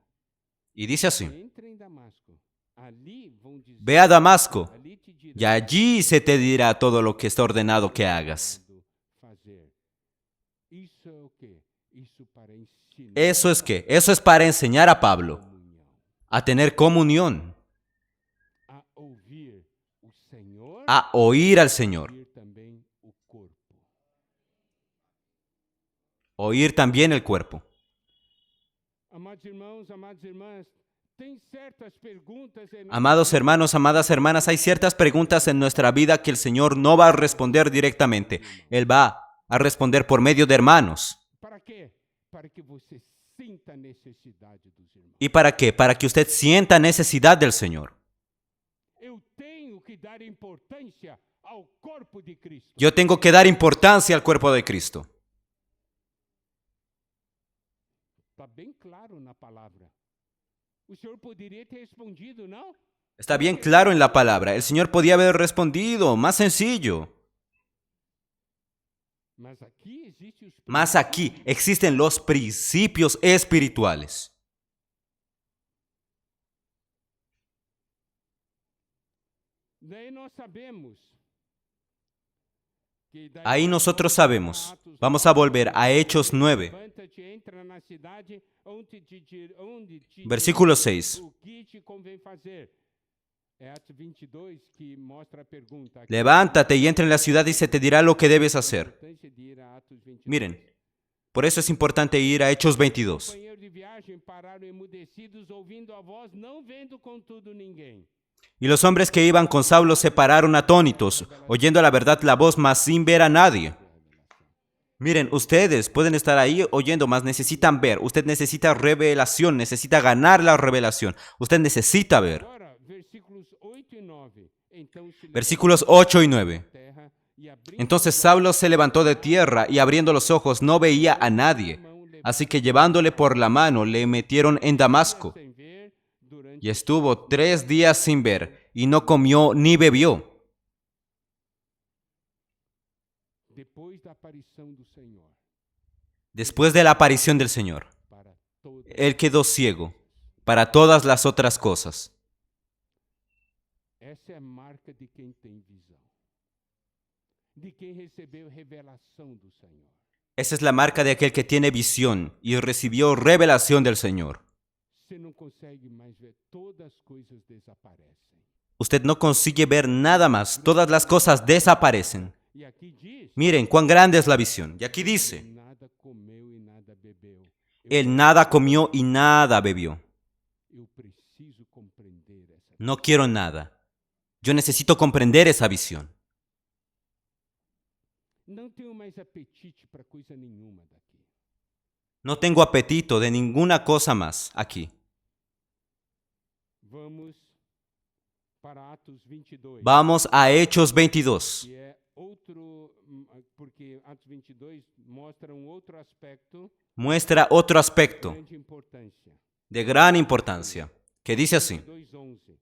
Y dice así, Entre em Damasco. Ali vão dizer. ve a Damasco Ali te dirá. y allí se te dirá todo lo que está ordenado que hagas. Fazer. Isso é o quê? Isso para ensinar. ¿Eso es qué? Eso es para enseñar a Pablo Comunhão. a tener comunión, A ouvir o Senhor. a oír al Señor, Ouvir também o corpo. oír también el cuerpo. Amados irmãos, amadas irmãs, tem certas perguntas em Amados hermanos, amadas hermanas, hay ciertas preguntas en nuestra vida que el Señor no va a responder directamente. Él va a responder por medio de hermanos. Para quê? Para que você sinta a necessidade dos irmãos. ¿Y para qué? Para que usted sienta necesidad del Señor. Eu tenho que dar importância ao corpo de Cristo. Yo tengo que dar importancia al cuerpo de Cristo. Está bem claro na palavra. O Senhor poderia ter respondido, não? Está bien claro en la palabra. El Señor podía haber respondido, más sencillo. Mas aquí existen los principios espirituales. Ahí nosotros sabemos. Vamos a volver a Hechos 9, versículo 6. Levántate y entra en la ciudad y se te dirá lo que debes hacer. Miren, por eso es importante ir a Hechos 22. Y los hombres que iban con Saulo se pararon atónitos, oyendo la verdad la voz, mas sin ver a nadie. Miren, ustedes pueden estar ahí oyendo, mas necesitan ver. Usted necesita revelación, necesita ganar la revelación. Usted necesita ver. Versículos 8 y 9. Entonces Saulo se levantó de tierra y abriendo los ojos no veía a nadie. Así que llevándole por la mano le metieron en Damasco. Y estuvo 3 días sin ver y no comió ni bebió. Después de la aparición del Señor, él quedó ciego para todas las otras cosas. Essa é a marca de quem tem visão, de quem recebeu revelação do Senhor. Esa es la marca de aquel que tiene visión y recibió revelación del Señor. Você não consegue mais ver, todas as coisas desaparecem. Usted no consigue ver nada más, todas las cosas desaparecen. E aqui diz, Miren cuán grande es la visión. Y aquí dice, nada comeu e nada bebeu. él nada comió y nada bebió. Eu preciso compreender essa. No quiero nada. Yo necesito comprender esa visión. Não tenho mais apetite para coisa nenhuma daqui. No tengo apetito de ninguna cosa más aquí. Vamos para Atos 22. Vamos a Hechos 22. Que é outro, porque Atos 22 mostra outro aspecto Muestra otro aspecto de grande importância. de gran importancia, que dice así. 22:11.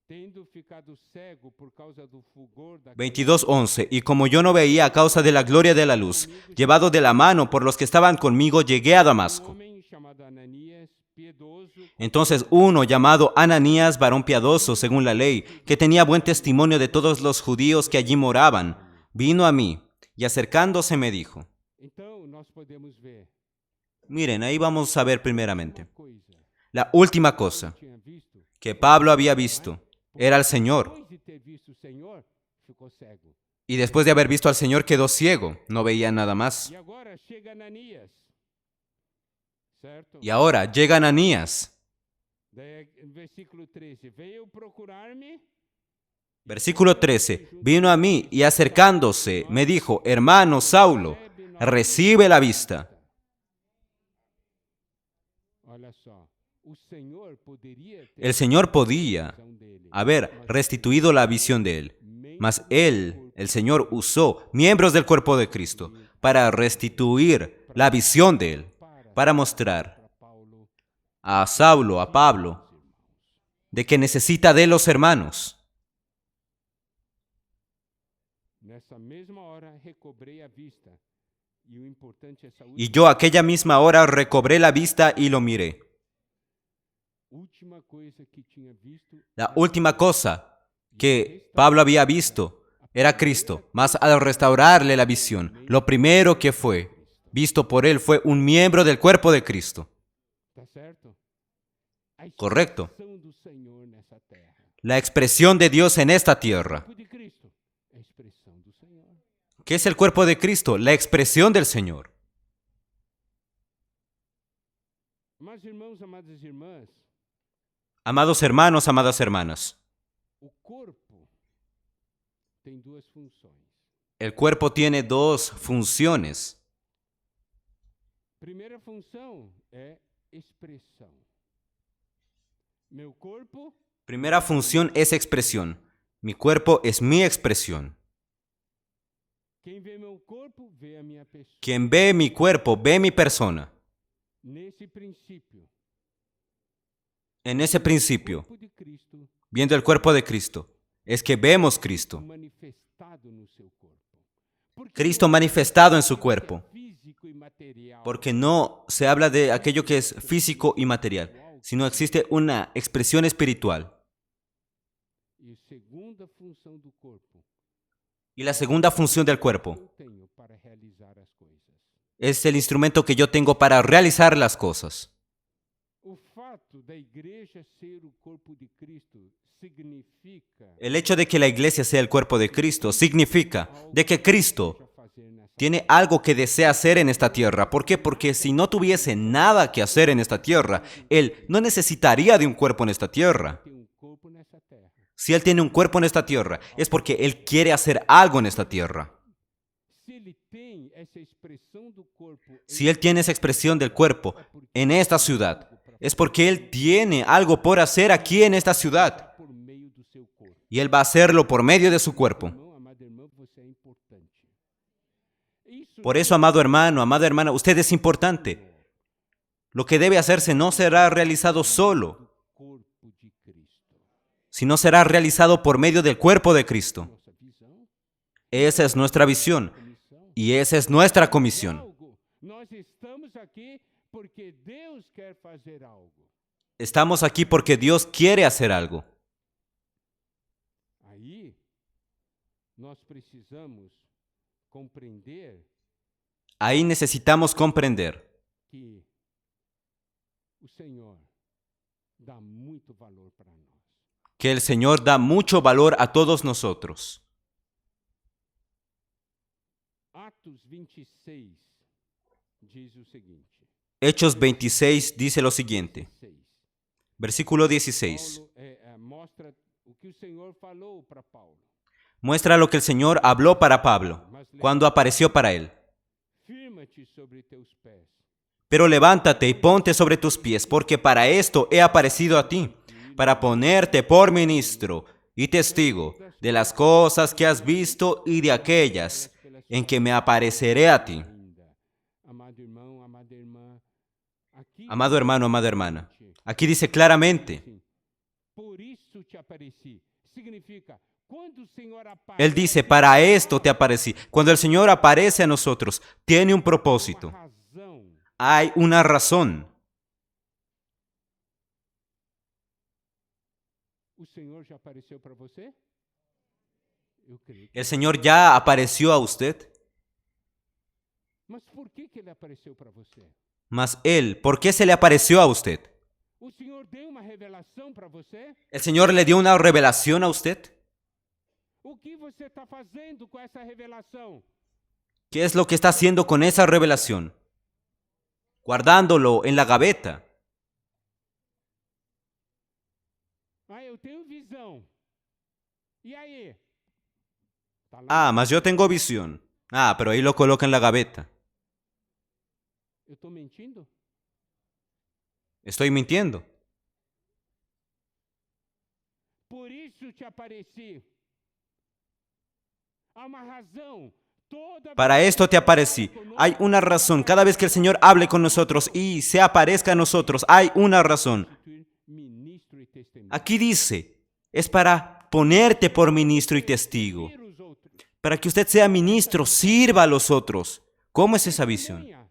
Tendo ficado cego por causa do fulgor da 22:11. Y como yo no veía a causa de la gloria de la luz, llevado de la mano por los que estaban conmigo, llegué a Damasco. homem chamado Ananias, piedoso, Entonces uno llamado Ananías, varón piadoso según la ley, que tenía buen testimonio de todos los judíos que allí moraban, vino a mí y acercándose me dijo. então nós podemos ver Miren, ahí vamos a ver primeramente. coisa. La última cosa Tinha visto, que Pablo había visto era al Señor. depois de ter visto o Senhor, ficou cego. Y después de haber visto al Señor quedó ciego, no veía nada más. E agora chega Ananias, certo? Y ahora llega Ananías. Daí, versículo 13, veio procurar-me. Versículo 13. Vino a mí y acercándose me dijo, hermano Saulo, recibe la vista. Olha só, o Senhor poderia ter El Señor podía visão dele, haber restituido la visión de él, mas él, el Señor, usó miembros del cuerpo de Cristo para restituir la visión de él, para mostrar para Paulo, a Saulo, a Pablo, de que necesita de los hermanos. nessa mesma hora recobrei a vista. E o importante é essa Y yo aquella misma hora recobré la vista y lo miré. última coisa que tinha visto. La última cosa que Pablo había visto era Cristo, mas al restaurarle la visión, lo primero que fue visto por él fue un miembro del cuerpo de Cristo. Tá certo? A Correcto. expressão do Senhor nessa terra. La expresión de Dios en esta tierra. O de Cristo, a expressão do Senhor. ¿Qué es el cuerpo de Cristo? La expresión del Señor. Mas irmãos, amadas irmãs, Amados hermanos, amadas hermanas, o corpo tem duas funções. el cuerpo tiene dos funciones. Primeira função é expressão. Meu corpo Primera función es expresión. Mi cuerpo es mi expresión. Quem vê meu corpo, vê a minha pessoa. Quien ve mi cuerpo, ve mi persona. nesse princípio, En ese principio, corpo de Cristo viendo el cuerpo de Cristo, es que vemos Cristo. manifestado no seu corpo. Porque Cristo não manifestado en su cuerpo. físico e material, Porque no se habla de aquello que es físico y material, sino existe una expresión espiritual. e segunda função do corpo, Y la segunda función del cuerpo eu tenho para realizar as coisas. es el instrumento que yo tengo para realizar las cosas. O fato da igreja ser o corpo de Cristo significa El hecho de que la iglesia sea el cuerpo de Cristo significa de que Cristo fazer nessa tiene algo que desea hacer en esta tierra. ¿Por qué? Porque si no tuviese nada que hacer en esta tierra, Él no necesitaría de un cuerpo en esta tierra. ter um corpo nessa terra. Si Él tiene un cuerpo en esta tierra, es porque Él quiere hacer algo en esta tierra. Se ele tem essa expressão do corpo Si Él tiene esa expresión del cuerpo en esta ciudad, es porque Él tiene algo por hacer aquí en esta ciudad. por meio do seu corpo. Y Él va a hacerlo por medio de su cuerpo. Irmão, amada irmã, você é importante. Isso Por eso, amado hermano, amada hermana, usted es importante. Lo que debe hacerse no será realizado solo, corpo de Cristo. sino será realizado por medio del cuerpo de Cristo. Nossa visão, Esa es nuestra visión comissão. y esa es nuestra comisión. Algo. Nós estamos aqui porque Deus quer fazer algo. Estamos aquí porque Dios quiere hacer algo. Aí nós precisamos compreender Ahí necesitamos comprender que o Senhor dá muito valor para nós. que el Señor da mucho valor a todos nosotros. Atos 26 diz o seguinte. Hechos 26 dice lo siguiente, 6. versículo 16. Paulo mostra o que o Senhor falou para Paulo. Muestra lo que el Señor habló para Pablo cuando apareció para él. Firma-te sobre teus pés. Pero levántate y ponte sobre tus pies, porque para esto he aparecido a ti, para ponerte por ministro y testigo de las cosas que has visto y de aquellas en que me apareceré a ti. Ainda. Amado irmão, amada irmã, aqui Amado hermano, amada hermana, aquí dice claramente, assim, por isso te apareci. Significa, quando o Senhor aparece, Él dice, para esto te aparecí. Cuando el Señor aparece a nosotros, tiene un propósito, uma razão. hay una razón. O Senhor já apareceu para você? Eu creio. ¿El Señor ya apareció a usted? Mas por que ele apareceu para você? Mas Él, ¿por qué se le apareció a usted? O Senhor deu uma revelação para você? ¿El Señor le dio una revelación a usted? O que você está fazendo com essa revelação? ¿Qué es lo que está haciendo con esa revelación? Guardándolo en la gaveta. Ah, eu tenho visão. E aí? Tá lá? Ah, mas yo tengo visión. Ah, pero ahí lo coloca en la gaveta. Eu estou mentindo? Estoy mintiendo. Por isso te apareci. Há uma razão. Toda Para vez esto te que aparecí. fala conosco, Hay una razón. Cada vez que el Señor hable con nosotros y se aparezca a nosotros, hay una razón. constituir ministro e testemunho. Aquí dice, es para ponerte por ministro y testigo. Servir os outros. Para que usted sea ministro, sirva a los otros. ¿Cómo es esa visión? Testemunha.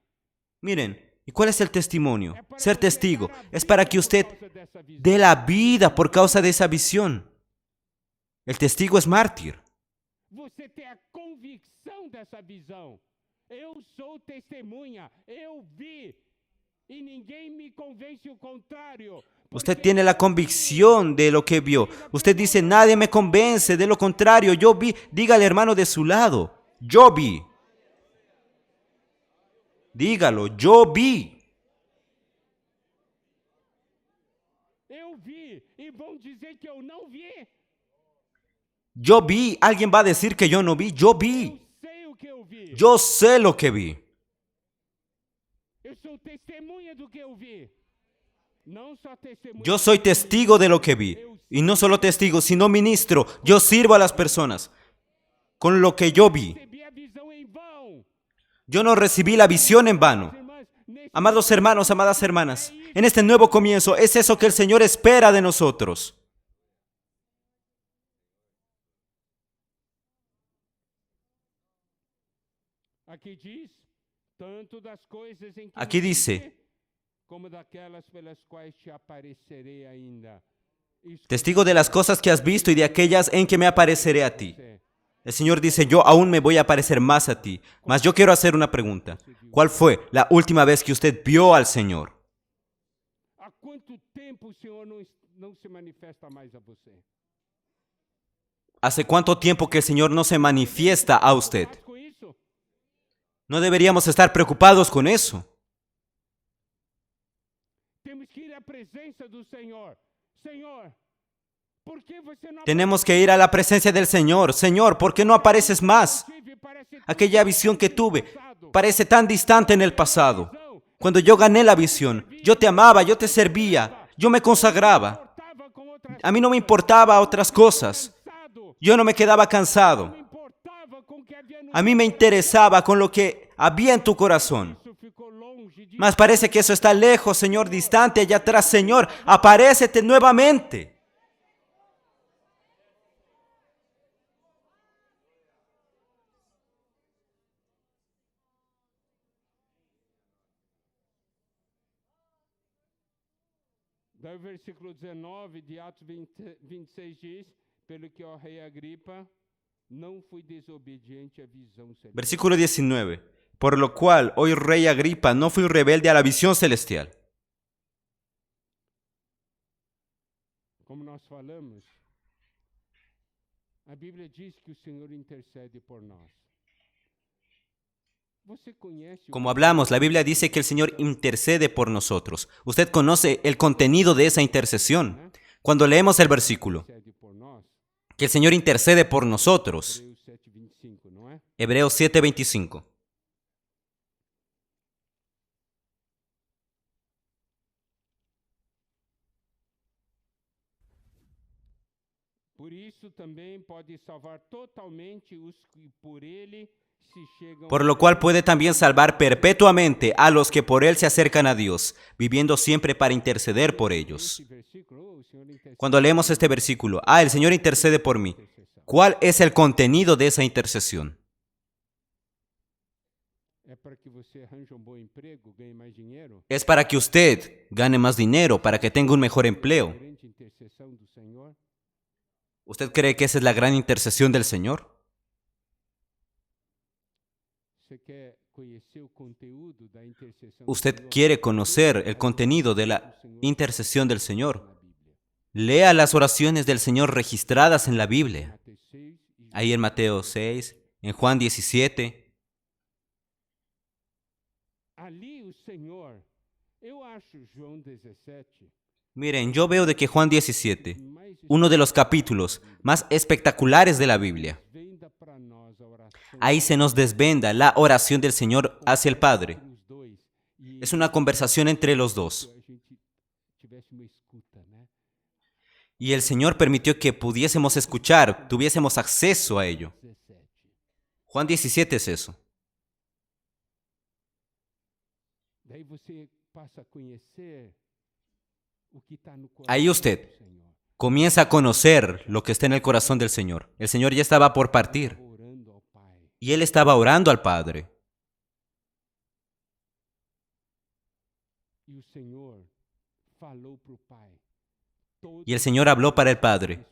Miren, ¿y cuál es el testimonio? É para Ser você testigo. dar a Es vida para que por usted causa dessa visão. dé la vida por causa de esa visión. El testigo es mártir. Você tem a convicção dessa visão. Eu sou testemunha. Eu vi. E ninguém me convence o contrário. Usted tiene la convicción de lo que vio. Usted dice, nadie me convence, de lo contrario, yo vi. Dígale, hermano, de su lado, yo vi. Dígalo, yo vi. Eu vi. E vão dizer que eu não vi. Yo vi. Alguien va a decir que yo no vi. Yo Eu vi. sei o que eu vi. Yo sé lo que vi. Eu sou testemunha do que eu vi. Não só testemunha. Yo soy testigo de lo que vi. Y no solo testigo, sino ministro. Yo sirvo a las personas con lo que yo vi. Recebi a visão em vão. Yo no recibí la visión en vano. Irmãs, nesse Amados hermanos, amadas hermanas, en este nuevo comienzo es eso que el Señor espera de nosotros. Aquí dice, testigo de las cosas que has visto y de aquellas en que me apareceré a ti. El Señor dice, yo aún me voy a aparecer más a ti. Mas yo quiero hacer una pregunta. ¿Cuál fue la última vez que usted vio al Señor? ¿Hace cuánto tiempo que el Señor no se manifiesta a usted? No deberíamos estar preocupados con eso. Tenemos que ir a la presencia del Señor. Señor, ¿por qué no apareces más? Aquella visión que tuve parece tan distante en el pasado. Cuando yo gané la visión, yo te amaba, yo te servía, yo me consagraba. A mí no me importaba otras cosas. Yo no me quedaba cansado. A mí me interesaba con lo que había en tu corazón. Mas parece que eso está lejos, Señor, distante allá atrás. Señor, aparécete nuevamente. Daí o versículo 19 de Atos 26 diz, pelo que, ó rei Agripa, não fui desobediente à visão celestial. Versículo 19. Por lo cual, hoy rey Agripa, no fui rebelde a la visión celestial. Como nós falamos, a Bíblia diz que o Senhor intercede por nós. Como hablamos, la Biblia dice que el Señor intercede por nosotros. Usted conoce el contenido de esa intercesión. Cuando leemos el versículo, que el Señor intercede por nosotros. Hebreos 7:25. Por isso também pode salvar totalmente os que por ele se chegam. Por lo cual puede también salvar perpetuamente a los que por él se acercan a Dios, viviendo siempre para interceder por ellos. Cuando leemos este versículo, el Señor intercede por mí. ¿Cuál es el contenido de esa intercesión? ¿Es para que usted gane más dinero, para que tenga un mejor empleo? ¿Usted cree que esa es la gran intercesión del Señor? ¿Usted quiere conocer el contenido de la intercesión del Señor? Lea las oraciones del Señor registradas en la Biblia. Ahí en Mateo 6, en Juan 17. Miren, yo veo de que Juan 17, uno de los capítulos más espectaculares de la Biblia, ahí se nos desvenda la oración del Señor hacia el Padre. Es una conversación entre los dos. Y el Señor permitió que pudiésemos escuchar, tuviésemos acceso a ello. Juan 17 es eso. Ahí usted comienza a conocer lo que está en el corazón del Señor. El Señor ya estaba por partir. Y Él estaba orando al Padre. Y el Señor habló para el Padre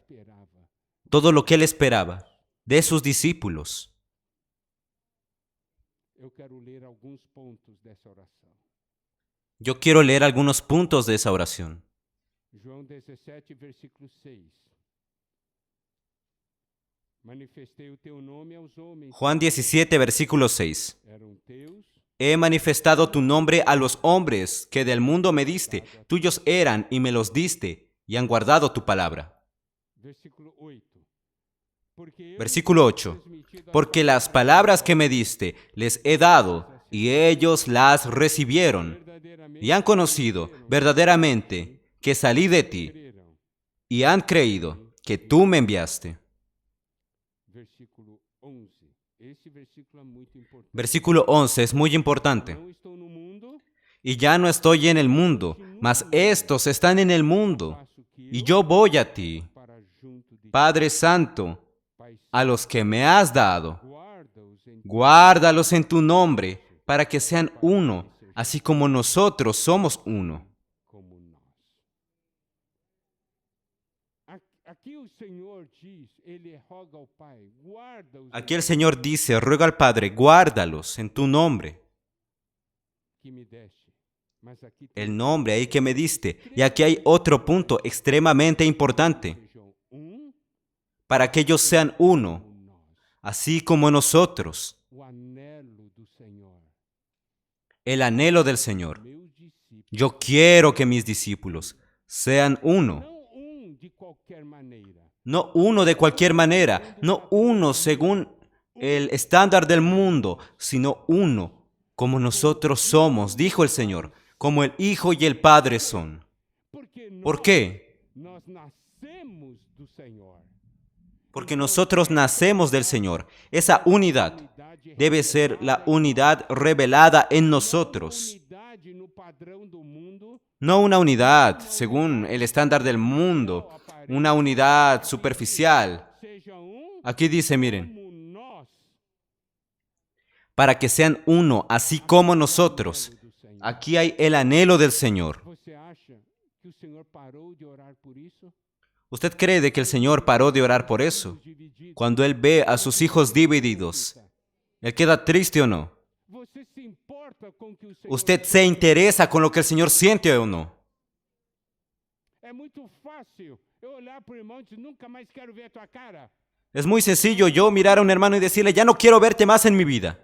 todo lo que Él esperaba de sus discípulos. Yo quiero leer algunos puntos de esa oración. Juan 17, versículo 6. He manifestado tu nombre a los hombres que del mundo me diste. Tuyos eran y me los diste y han guardado tu palabra. Versículo 8. Porque las palabras que me diste les he dado y ellos las recibieron y han conocido verdaderamente que salí de ti y han creído que tú me enviaste. Versículo 11 es muy importante. y ya no estoy en el mundo, mas estos están en el mundo, y yo voy a ti. Padre Santo, a los que me has dado, guárdalos en tu nombre, para que sean uno, así como nosotros somos uno. Aquí el Señor dice, ruega al Padre, guárdalos en tu nombre. El nombre ahí que me diste. Y aquí hay otro punto extremadamente importante. Para que ellos sean uno, así como nosotros. El anhelo del Señor. Yo quiero que mis discípulos sean uno. No uno de cualquier manera, no uno según el estándar del mundo, sino uno como nosotros somos, dijo el Señor, como el Hijo y el Padre son. ¿Por qué? Porque nosotros nacemos del Señor. Esa unidad debe ser la unidad revelada en nosotros. No una unidad según el estándar del mundo, una unidad superficial. Aquí dice, miren, para que sean uno, así como nosotros. Aquí hay el anhelo del Señor. ¿Usted cree de que el Señor paró de orar por eso? Cuando Él ve a sus hijos divididos, ¿Él queda triste o no? ¿Usted se interesa con lo que el Señor siente o no? Es muy sencillo yo mirar a un hermano y decirle, ya no quiero verte más en mi vida.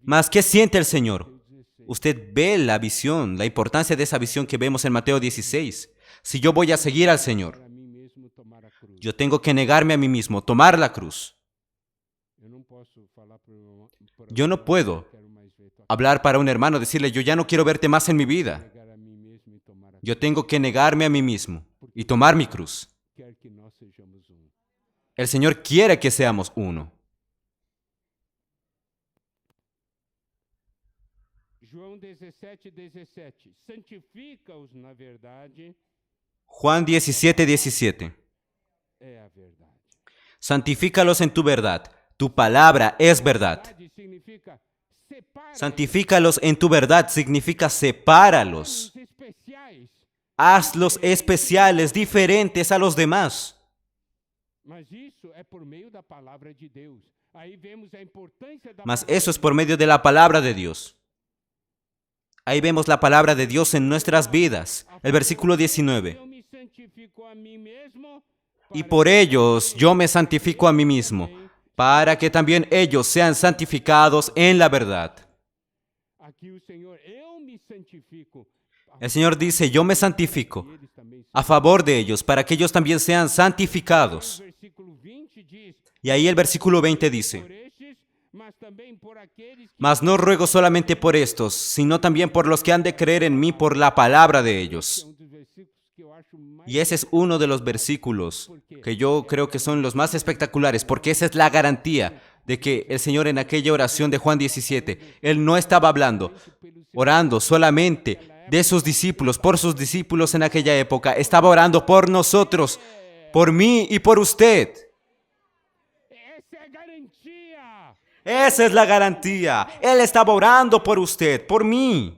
Mas, ¿qué siente el Señor? Usted ve la visión, la importancia de esa visión que vemos en Mateo 16. Si yo voy a seguir al Señor, yo tengo que negarme a mí mismo, tomar la cruz. Yo no puedo hablar para un hermano, decirle, yo ya no quiero verte más en mi vida. Yo tengo que negarme a mí mismo y tomar mi cruz. El Señor quiere que seamos uno. Juan 17, 17. Santifícalos en tu verdad. Tu palabra es verdad. Santifícalos en tu verdad significa sepáralos. Hazlos especiales, diferentes a los demás. Mas eso es por medio de la palabra de Dios. Ahí vemos la palabra de Dios en nuestras vidas. El versículo 19. Y por ellos yo me santifico a mí mismo, para que también ellos sean santificados en la verdad. El Señor dice, yo me santifico a favor de ellos, para que ellos también sean santificados. Y ahí el versículo 20 dice, mas no ruego solamente por estos, sino también por los que han de creer en mí por la palabra de ellos. Y ese es uno de los versículos que yo creo que son los más espectaculares, porque esa es la garantía de que el Señor en aquella oración de Juan 17, Él no estaba orando solamente de sus discípulos, por sus discípulos en aquella época, estaba orando por nosotros, por mí y por usted. Esa es la garantía. Él estaba orando por usted, por mí.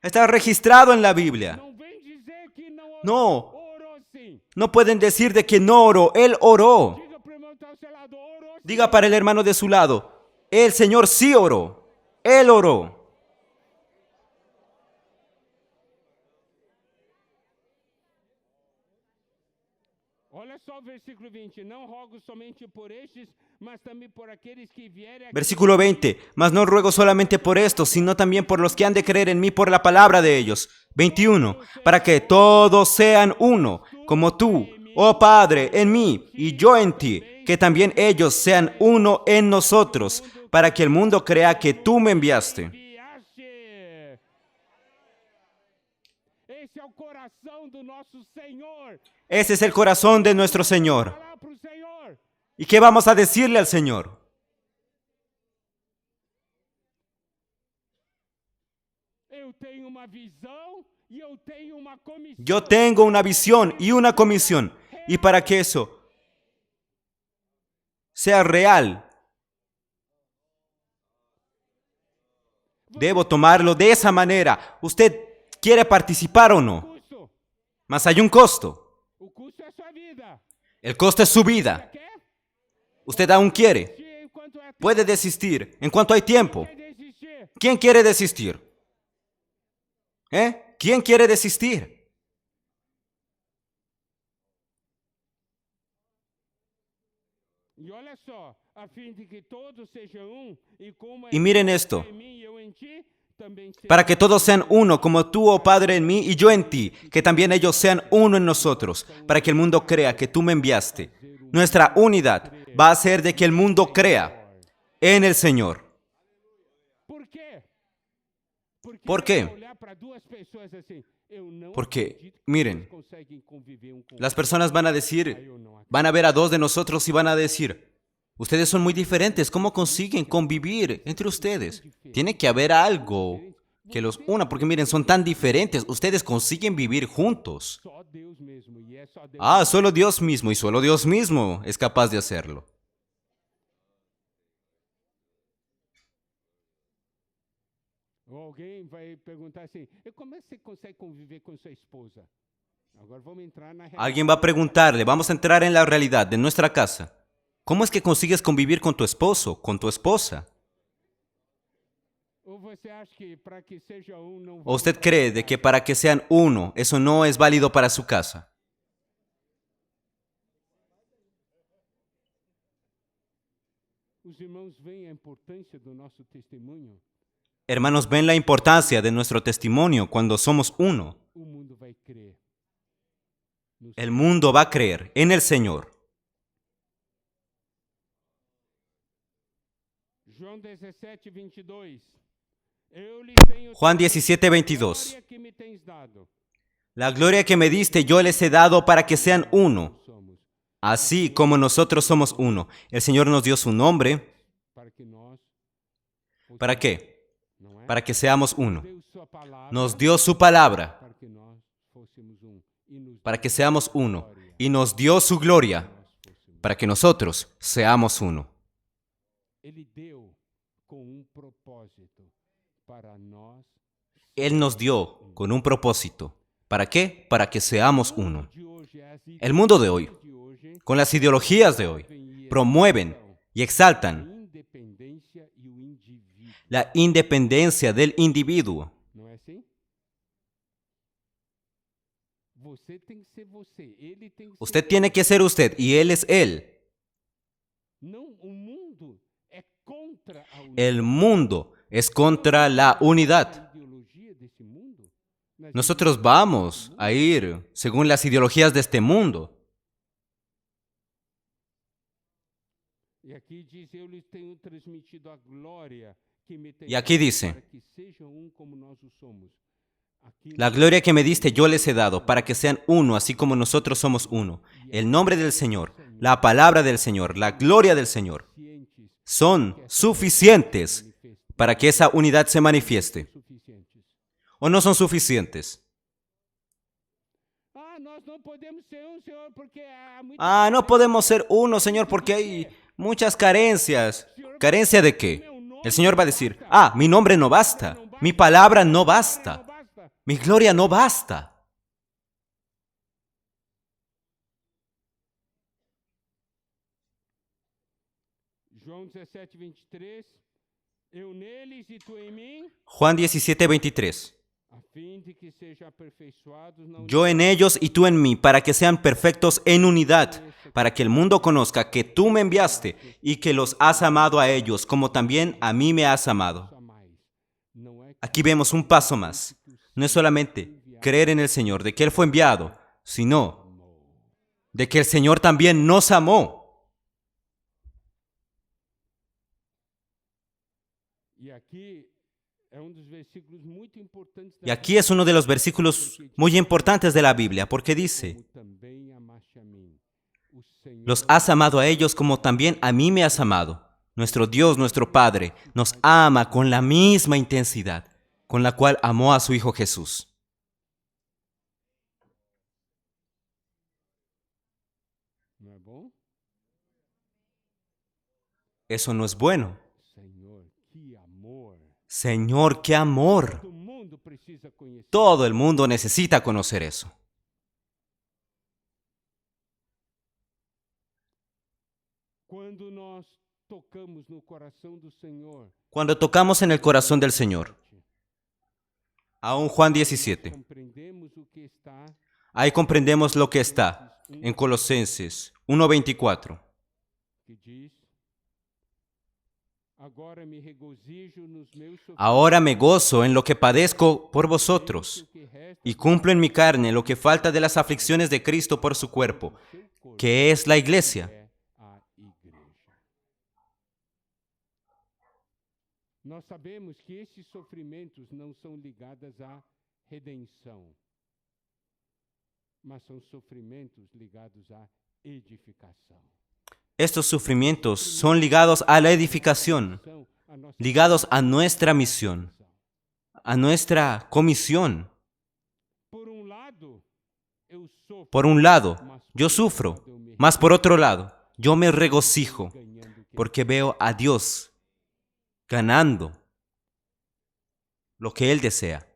Está registrado en la Biblia. No, no pueden decir de que no oró. Él oró. Diga para el hermano de su lado, el Señor sí oró. Él oró. Versículo 20. Mas no ruego solamente por estos, sino también por los que han de creer en mí por la palabra de ellos. 21. Para que todos sean uno, como tú, oh Padre, en mí y yo en ti, que también ellos sean uno en nosotros, para que el mundo crea que tú me enviaste. coração do nosso Senhor. Ese es el corazón de nuestro Señor. Falar pro Senhor. ¿Y qué vamos a decirle al Señor? Eu tenho uma visão e eu tenho uma comissão. Yo tengo una visión y una comisión. Y para que eso sea real, debo tomarlo de esa manera. ¿Usted quiere participar o no? Custo. Mas hay un costo. O custo é sua vida. El costo es su vida. Quer? ¿Usted aún quiere? Se enquanto é tempo, Puede desistir en cuanto hay tiempo. quer desistir. ¿Quién quiere desistir? ¿Quién quiere desistir? E olha só, a fim de que todos sejam e como Y miren esto. em mim e eu em ti, também Para que todos sean uno, como tú, oh Padre, en mí y yo en ti, que también ellos sean uno en nosotros, para que el mundo crea que tú me enviaste. Nuestra unidad va a hacer de que el mundo crea en el Señor. Por quê? Porque ¿Por qué? olhar para duas pessoas assim, eu não Porque, acredito que miren, eles conseguem conviver com las personas van a decir, eu não acredito. van a ver a dos de nosotros y van a decir, ustedes son muy diferentes, ¿cómo consiguen convivir entre ustedes? Tiene que haber algo que los una, porque miren, son tan diferentes, ustedes consiguen vivir juntos. Só Deus mesmo, e é só Deus. Ah, solo Dios mismo, y solo Dios mismo es capaz de hacerlo. Ou alguém vai perguntar assim, e como é que você consegue conviver com sua esposa? Agora vamos entrar na Alguien va a preguntarle, vamos a entrar en la realidad de nuestra casa. ¿Cómo es que consigues convivir con tu esposo, con tu esposa? Ou você acha que para que seja não ¿O usted cree de que para que sean uno, eso no es válido para su casa? os irmãos veem a importância do nosso testemunho? Hermanos, ven la importancia de nuestro testimonio cuando somos uno. O mundo vai crer. El mundo va a creer en el Señor. João 17, 22. Eu lhes tenho Juan dado 17, a 22. glória que me tens dado. La gloria que me diste yo les he dado para que sean uno, Somos así como nosotros somos uno. El Señor nos dio su nombre. para que nós ¿Para qué? não é? Para que seamos uno. Deu sua palavra Nos dio su palabra para que nós fôssemos e nos para que seamos uno. Y nos dio su gloria para que nosotros seamos uno. Ele deu com propósito para nós. Él nos dio con un propósito. ¿Para qué? Para que seamos uno. De hoje, as El mundo de hoy, de hoje con las ideologías de hoy, promueven y a exaltan independência e o indivíduo. la independencia del individuo. Não é assim? Você tem que ser você. Ele tem que Usted ser tiene que ser usted y él es él. Não, o mundo é contra a unidade. El mundo es contra la unidad. A ideologia desse mundo. Nós Nosotros vamos a ir según las ideologías de este mundo. E aqui diz, eu lhes tenho transmitido a glória que me tem Y aquí dado dice, para que sejam como nós o somos. Aqui la gloria que me diste yo les he dado para que sean uno, así como nosotros somos uno. El nombre del Señor, la palabra del Señor, la gloria del Señor cientes son suficientes para que esa unidad se manifieste. suficientes. ¿O no son suficientes? Ah, nós não podemos ser Senhor, porque há muita Ah, no podemos ser uno, Señor, porque hay muchas carencias. ¿Carencia de qué? El Señor va a decir, ah, mi nombre no basta, mi palabra no não basta, basta. mi gloria no basta. João 17, 23. Eu neles e tu em mim, Juan 17, 23. a fim de que sejam aperfeiçoados na Yo en ellos y tú en mí, para que sean perfectos en unidad, para que el mundo conozca que tú me enviaste y que los has amado a ellos, como también a mí me has amado. a mais. Não é que Aquí vemos un paso más. No es solamente creer en el Señor, de que Él fue enviado, sino de que el Señor también nos amó. E aqui Y aquí es uno de los versículos muy importantes de la Biblia, porque dice, los has amado a ellos como también a mí me has amado. Nuestro Dios, nuestro Padre, nos ama con la misma intensidad con la cual amó a su Hijo Jesús. Eso no es bueno. Señor, qué amor. Todo el mundo necesita conocer eso. Cuando tocamos en el corazón del Señor, aún Juan 17, ahí comprendemos lo que está en Colosenses 1:24. Ahora me gozo en lo que padezco por vosotros y cumplo en mi carne lo que falta de las aflicciones de Cristo por su cuerpo, que es la iglesia. Nós sabemos que esses sofrimentos não são ligados à redenção, mas são sofrimentos ligados à edificação. Estos sufrimientos son ligados a la edificación, ligados a nuestra misión, a nuestra comisión. Por un lado, yo sufro, mas por otro lado, yo me regocijo, porque veo a Dios ganando lo que Él desea.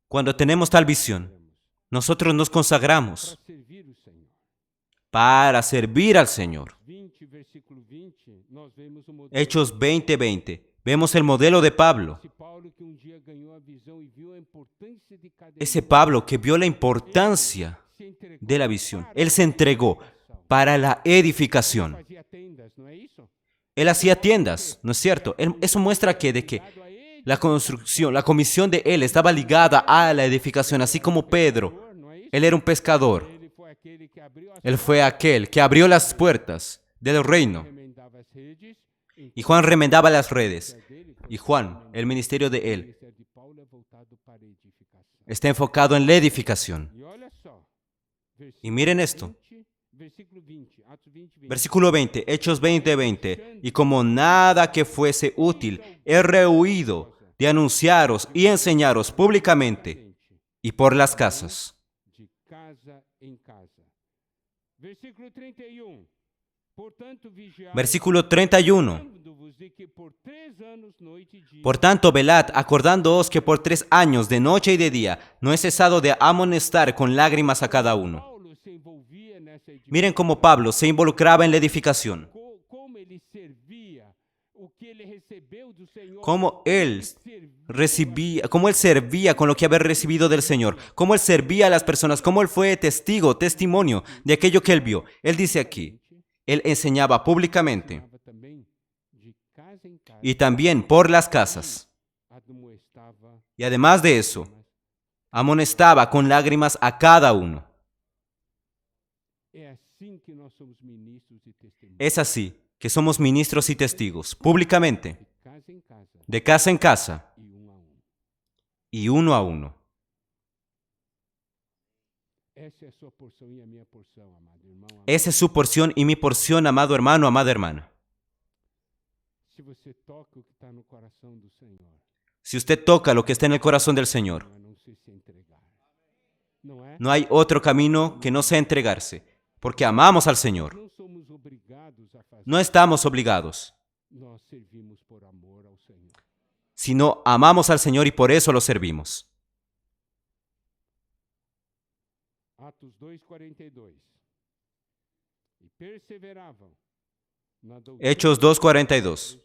Cuando tenemos tal visión, nosotros nos consagramos para servir al Señor. Hechos 20:20. Vemos el modelo de Pablo. Ese Pablo que vio la importancia de la visión. Él se entregó para la edificación. Él hacía tiendas, ¿no es cierto? Eso muestra que la construcción, la comisión de él estaba ligada a la edificación, así como Pedro. Él era un pescador. Él fue aquel que abrió las puertas del reino. Y Juan remendaba las redes. Y Juan, el ministerio de él, está enfocado en la edificación. Y miren esto. Versículo 20, Hechos 20:20. Y como nada que fuese útil, he rehuido de anunciaros y enseñaros públicamente y por las casas. Versículo 31. Por tanto, velad, acordándoos que por 3 años, de noche y de día, no he cesado de amonestar con lágrimas a cada uno. Miren cómo Pablo se involucraba en la edificación. Cómo él servía con lo que había recibido del Señor. Cómo él servía a las personas. Cómo él fue testimonio de aquello que él vio. Él dice aquí, él enseñaba públicamente y también por las casas. Y además de eso, amonestaba con lágrimas a cada uno. Es así que somos ministros y testigos, públicamente, de casa en casa y uno a uno. Esa es su porción y mi porción, amado hermano, amada hermana. Si usted toca lo que está en el corazón del Señor, no hay otro camino que no sea entregarse, porque amamos al Señor. No estamos obligados, sino amamos al Señor y por eso lo servimos. Hechos 2:42.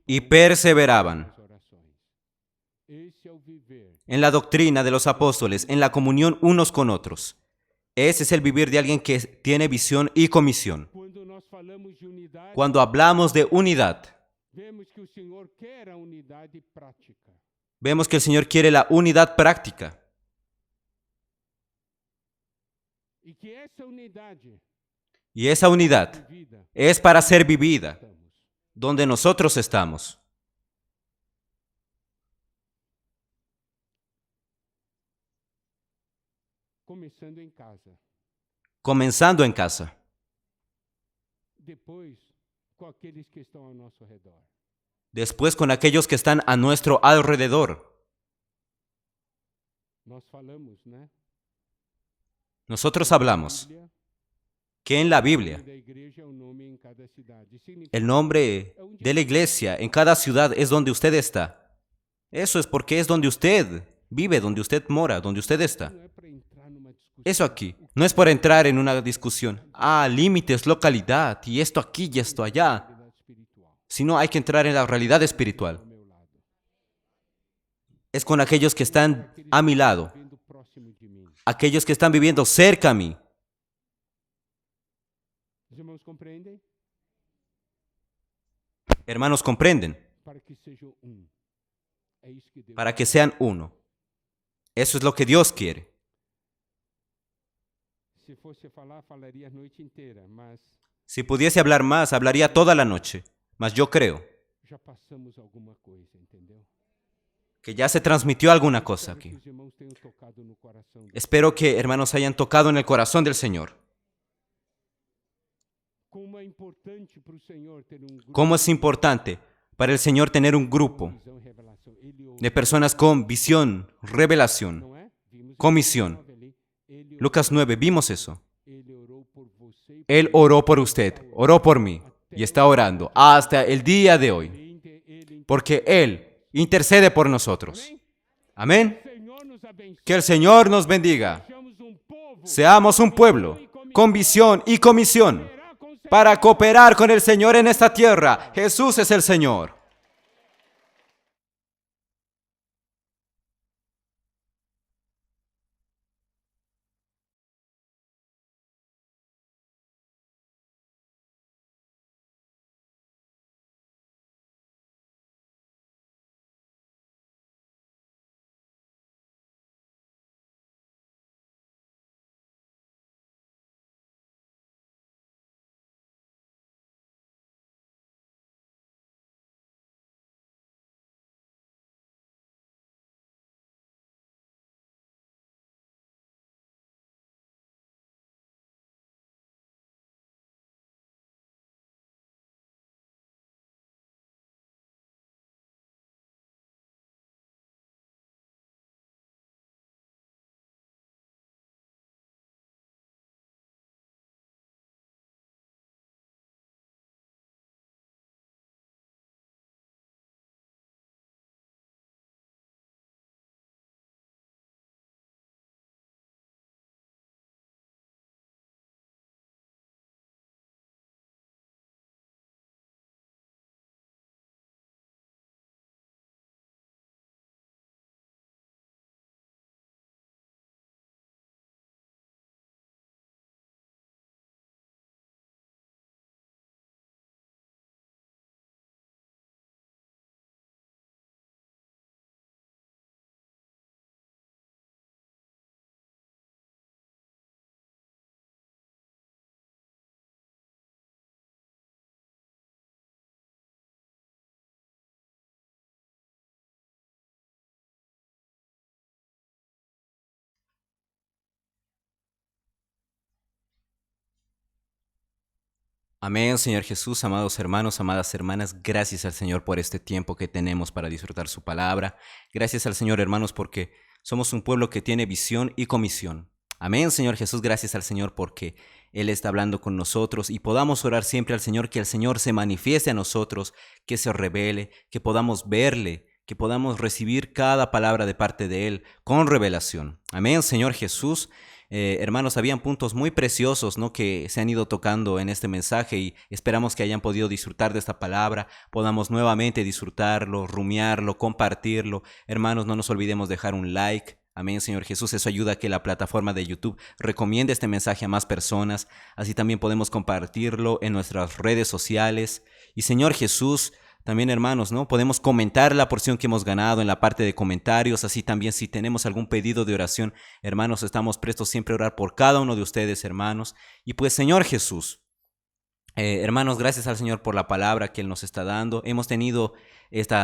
Y perseveraban en la doctrina de los apóstoles, en la comunión unos con otros. Ese es el vivir de alguien que tiene visión y comisión. Cuando hablamos de unidad, vemos que el Señor quiere la unidad práctica. E que essa unidade Y esa unidad de vida es para ser vivida estamos. donde nosotros estamos. Começando em casa, Comenzando en casa, depois com aqueles que estão ao nosso redor. después con aquellos que están a nuestro alrededor. Nós falamos, né? Nosotros hablamos Bíblia, que en la o nome Biblia da igreja é o nome em cada cidade. Significa el nombre de la iglesia en cada ciudad es donde usted está. Eso es porque es donde usted vive, donde usted mora, donde usted está. não é para entrar numa discussão. Eso aquí no es por entrar en una discusión. Límites, localidad, y esto aquí y esto allá. Realidade espiritual. Sino hay que entrar en la realidad espiritual. Ao meu lado. Es con aquellos que están a mi lado, Vendo próximo de mim. aquellos que están viviendo cerca a mí. Os irmãos compreendem? Hermanos, comprenden, Para que sejam É isso que Deus para que sean uno. Eso es lo que Dios quiere. Se fosse falar, falaria a noite inteira, mas Si pudiese hablar más, hablaría toda la noche. Mas yo creo já passamos alguma coisa, entendeu? que ya se transmitió alguna cosa Espero que aquí. os irmãos tenham tocado no coração deles. Espero que, hermanos, hayan tocado en el corazón del Señor. Como é importante para o Senhor ter grupo Cómo es importante para el Señor tener un grupo de visão e revelação. Ele orou, de personas con visión, revelación, não é? Vimos em comisión. Lucas 9 ali. Ele orou, Lucas 9, vimos eso. ele orou por você e Él oró por usted, oró por mí y está orando hasta el día de hoy, ele porque Él intercede por nosotros. Amén. Senhor nos abençoe. Que el Señor nos bendiga. Sejamos povo Seamos un pueblo con visión y comisión cooperar com o Senhor. para cooperar con el Señor en esta tierra. Jesús es el Señor. Amén, Señor Jesús, amados hermanos, amadas hermanas, gracias al Señor por este tiempo que tenemos para disfrutar su palabra. Gracias al Señor, hermanos, porque somos un pueblo que tiene visión y comisión. Amén, Señor Jesús, gracias al Señor porque Él está hablando con nosotros y podamos orar siempre al Señor, que el Señor se manifieste a nosotros, que se revele, que podamos verle, que podamos recibir cada palabra de parte de Él con revelación. Amén, Señor Jesús. Hermanos, habían puntos muy preciosos, ¿no?, que se han ido tocando en este mensaje y esperamos que hayan podido disfrutar de esta palabra, podamos nuevamente disfrutarlo, rumiarlo, compartirlo. Hermanos, no nos olvidemos dejar un like. Amén, Señor Jesús, eso ayuda a que la plataforma de YouTube recomiende este mensaje a más personas. Así también podemos compartirlo en nuestras redes sociales. Y Señor Jesús, También, hermanos, ¿no? Podemos comentar la porción que hemos ganado en la parte de comentarios. Así también, si tenemos algún pedido de oración, hermanos, estamos prestos siempre a orar por cada uno de ustedes, hermanos. Y pues, Señor Jesús, hermanos, gracias al Señor por la palabra que Él nos está dando. Hemos tenido este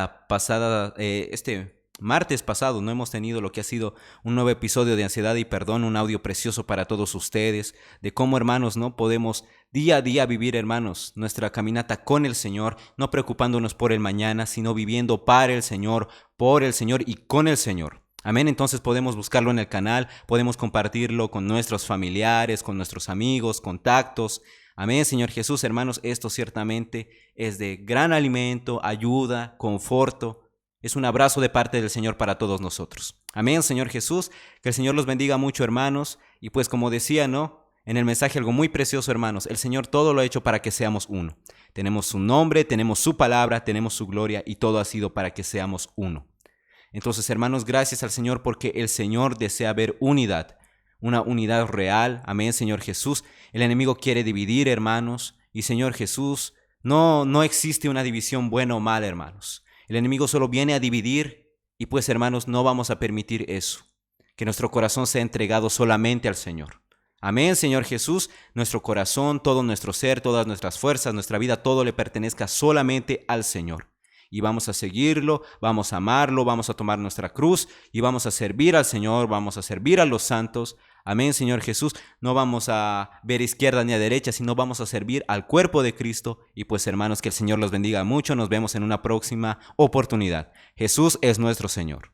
martes pasado, no hemos tenido lo que ha sido un nuevo episodio de Ansiedad y Perdón, un audio precioso para todos ustedes, de cómo, hermanos, no podemos día a día vivir, hermanos, nuestra caminata con el Señor, no preocupándonos por el mañana, sino viviendo para el Señor, por el Señor y con el Señor. Amén, entonces podemos buscarlo en el canal, podemos compartirlo con nuestros familiares, con nuestros amigos, contactos. Amén, Señor Jesús, hermanos, esto ciertamente es de gran alimento, ayuda, conforto. Es un abrazo de parte del Señor para todos nosotros. Amén, Señor Jesús, que el Señor los bendiga mucho, hermanos. Y pues como decía, ¿no? En el mensaje algo muy precioso, hermanos. El Señor todo lo ha hecho para que seamos uno. Tenemos su nombre, tenemos su palabra, tenemos su gloria y todo ha sido para que seamos uno. Entonces, hermanos, gracias al Señor porque el Señor desea ver unidad. Una unidad real. Amén, Señor Jesús. El enemigo quiere dividir, hermanos. Y Señor Jesús, no existe una división buena o mala, hermanos. El enemigo solo viene a dividir y pues, hermanos, no vamos a permitir eso. Que nuestro corazón sea entregado solamente al Señor. Amén, Señor Jesús. Nuestro corazón, todo nuestro ser, todas nuestras fuerzas, nuestra vida, todo le pertenezca solamente al Señor. Y vamos a seguirlo, vamos a amarlo, vamos a tomar nuestra cruz y vamos a servir al Señor, vamos a servir a los santos. Amén, Señor Jesús. No vamos a ver izquierda ni a derecha, sino vamos a servir al cuerpo de Cristo. Y pues, hermanos, que el Señor los bendiga mucho. Nos vemos en una próxima oportunidad. Jesús es nuestro Señor.